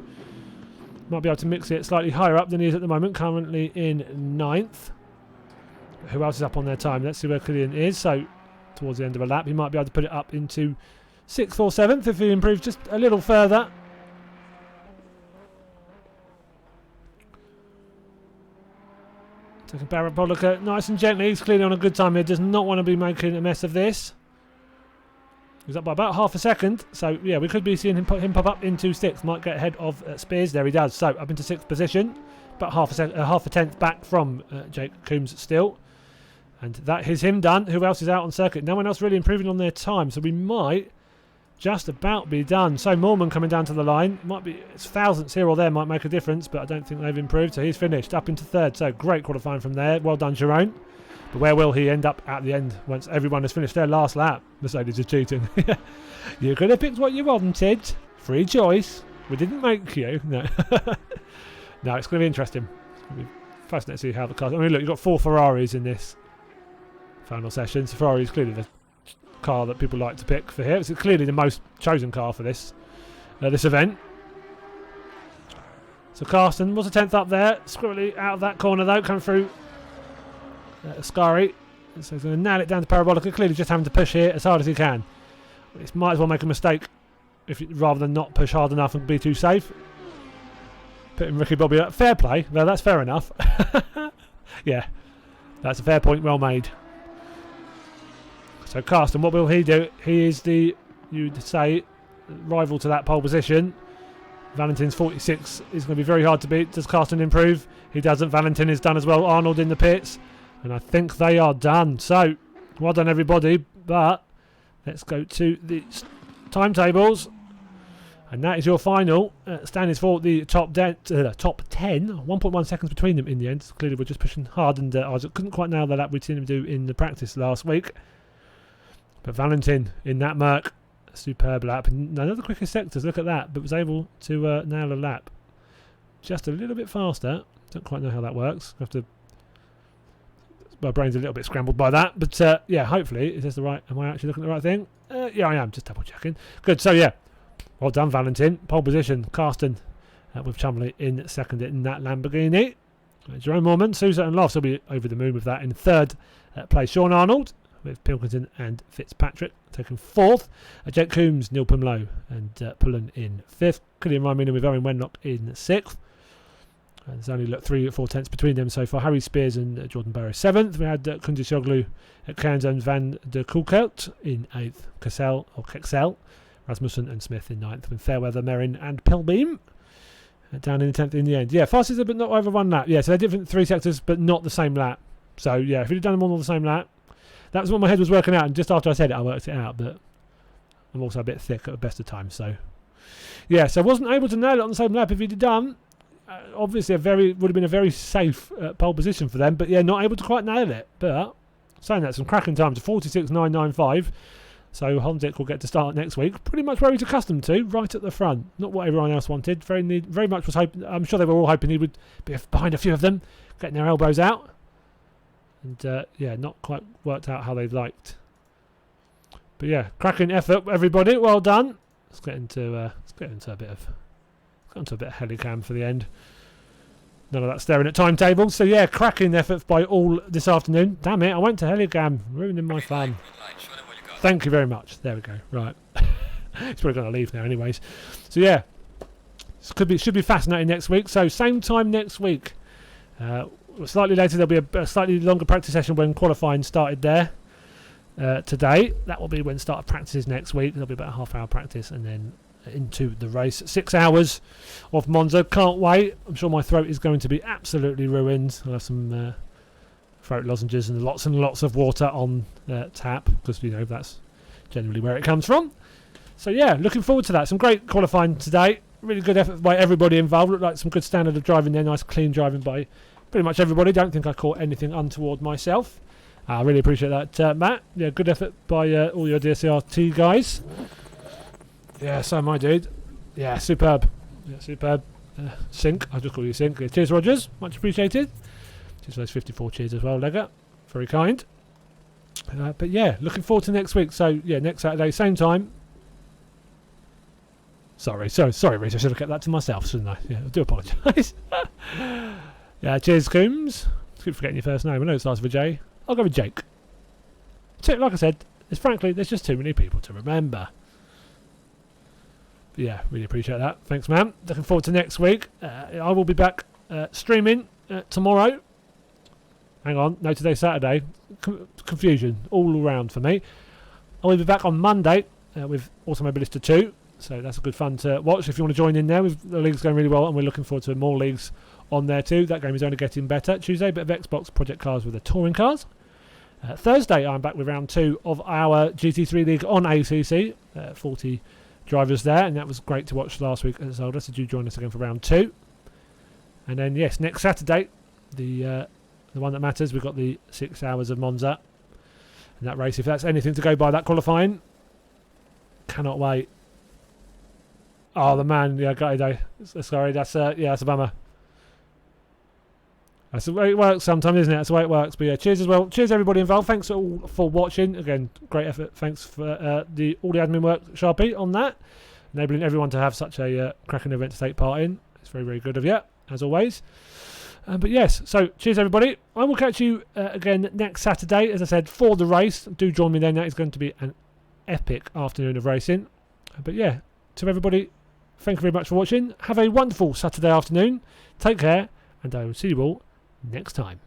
might be able to mix it slightly higher up than he is at the moment. Currently in 9th. Who else is up on their time? Let's see where Killian is. So towards the end of a lap, he might be able to put it up into 6th or 7th if he improves just a little further. Taking Barrett Bollicker nice and gently. He's clearly on a good time here. Does not want to be making a mess of this. He's up by about half a second. So, yeah, we could be seeing him pop up into 6th. Might get ahead of Spears. There he does. So, up into 6th position. About half a tenth back from Jake Coombs still. And that is him done. Who else is out on circuit? No one else really improving on their time. So, we might just about be done. So, Mormon coming down to the line. Might be, it's thousandths here or there might make a difference, but I don't think they've improved. So, he's finished up into 3rd. So, great qualifying from there. Well done, Jerome. But where will he end up at the end once everyone has finished their last lap? Mercedes are cheating. You could have picked what you wanted. Free choice. We didn't make you. No. No, it's going to be interesting. It's going to be fascinating to see how the cars... I mean, look, you've got 4 Ferraris in this final session. So Ferrari is clearly the car that people like to pick for here. It's clearly the most chosen car for this event. So Carsten was a 10th up there. Squirrely out of that corner, though, coming through Ascari. So he's going to nail it down to Parabolica. Clearly just having to push here as hard as he can. He might as well make a mistake rather than not push hard enough and be too safe. Putting Ricky Bobby up. Fair play. Well, that's fair enough. Yeah, that's a fair point. Well made. So Carsten, what will he do? He is the, you'd say, rival to that pole position. Valentin's 46 is going to be very hard to beat. Does Carsten improve? He doesn't. Valentin is done as well. Arnold in the pits. And I think they are done. So, well done everybody. But let's go to the timetables. And that is your final. Standings for the top 10. 1.1 seconds between them in the end. Clearly we're just pushing hard. And I couldn't quite nail the lap we'd seen him do in the practice last week. But Valentin in that Merc. Superb lap. And none of the quickest sectors. Look at that. But was able to nail a lap. Just a little bit faster. Don't quite know how that works. Have to. My brain's a little bit scrambled by that. But yeah, hopefully, is this the right? Am I actually looking at the right thing? Yeah, I am. Just double checking. Good. So yeah. Well done, Valentin. Pole position, Carsten with Chumley in second in that Lamborghini. Jerome Mormon, Sousa and Lofts will be over the moon with that in third place. Sean Arnold with Pilkington and Fitzpatrick taking fourth. Jake Coombs, Neil Pumlow and Pullen in fifth. Killian Rymina with Owen Wenlock in sixth. There's only 3 or 4 tenths between them so far. Harry Spears and Jordan Barrow seventh. We had Kundisoglu at Cairns and Van der Koelkelt in eighth. Kexel. Rasmussen and Smith in ninth, with Fairweather, Merrin and Pilbeam down in the 10th in the end. Yeah, fastest but not over one lap. Yeah, so they're different 3 sectors but not the same lap. So yeah, if you'd have done them all on the same lap, that was what my head was working out, and just after I said it I worked it out, but I'm also a bit thick at the best of times. So yeah, so I wasn't able to nail it on the same lap. If you'd have done, obviously would have been a very safe pole position for them, but yeah, not able to quite nail it. But saying that, some cracking times, 46.995. So Hondick will get to start next week, pretty much where he's accustomed to, right at the front. Not what everyone else wanted. Very much was hoping. I'm sure they were all hoping he would be behind a few of them, getting their elbows out. And yeah, not quite worked out how they liked. But yeah, cracking effort, everybody. Well done. Let's get into a bit of helicam for the end. None of that staring at timetables. So yeah, cracking effort by all this afternoon. Damn it, I went to helicam, ruining my fun. Thank you very much. There we go. Right. He's probably going to leave now anyways. So yeah. Should be fascinating next week. So same time next week. Slightly later there'll be a slightly longer practice session when qualifying started there. Today. That will be when start of practices next week. There'll be about a half-hour practice and then into the race. 6 hours of Monza. Can't wait. I'm sure my throat is going to be absolutely ruined. I'll have some throat lozenges and lots of water on tap, because you know that's generally where it comes from. So yeah, looking forward to that. Some great qualifying today. Really good effort by everybody involved. Looked like some good standard of driving there. Nice clean driving by pretty much everybody. Don't think I caught anything untoward myself. I really appreciate that, Matt. Yeah, good effort by all your DSCRT guys. Yeah, so my dude. Yeah, superb. Yeah, superb. Sync. I'll just call you Sync. Yeah, cheers, Rogers. Much appreciated. Cheers for those 54 cheers as well, Legger. Very kind. But yeah, looking forward to next week. So yeah, next Saturday, same time. Sorry, Reece. I should have kept that to myself, shouldn't I? Yeah, I do apologise. Yeah, cheers, Coombs. Keep forgetting your first name. I know it starts with a J. I'll go with Jake. Like I said, there's just too many people to remember. But yeah, really appreciate that. Thanks, man. Looking forward to next week. I will be back streaming tomorrow. Hang on, no, today's Saturday. Confusion all around for me. I will be back on Monday with Automobilista 2. So that's a good fun to watch if you want to join in there. The league's going really well and we're looking forward to more leagues on there too. That game is only getting better. Tuesday, bit of Xbox Project Cars with the touring cars. Thursday, I'm back with round 2 of our GT3 League on ACC. 40 drivers there, and that was great to watch last week as well. So do join us again for round 2. And then, yes, next Saturday, the one that matters, we've got the 6 hours of Monza. And that race, if that's anything to go by, that qualifying, cannot wait. Oh, the man, yeah, got it. Sorry, that's a bummer. That's the way it works sometimes, isn't it? That's the way it works. But yeah, cheers as well. Cheers everybody involved. Thanks all for watching. Again, great effort. Thanks for all the admin work, Sharpie, on that. Enabling everyone to have such a cracking event to take part in. It's very, very good of you, as always. But yes, so cheers everybody. I will catch you again next Saturday, as I said, for the race. Do join me then. That is going to be an epic afternoon of racing. But yeah, to everybody, thank you very much for watching. Have a wonderful Saturday afternoon. Take care, and I will see you all next time.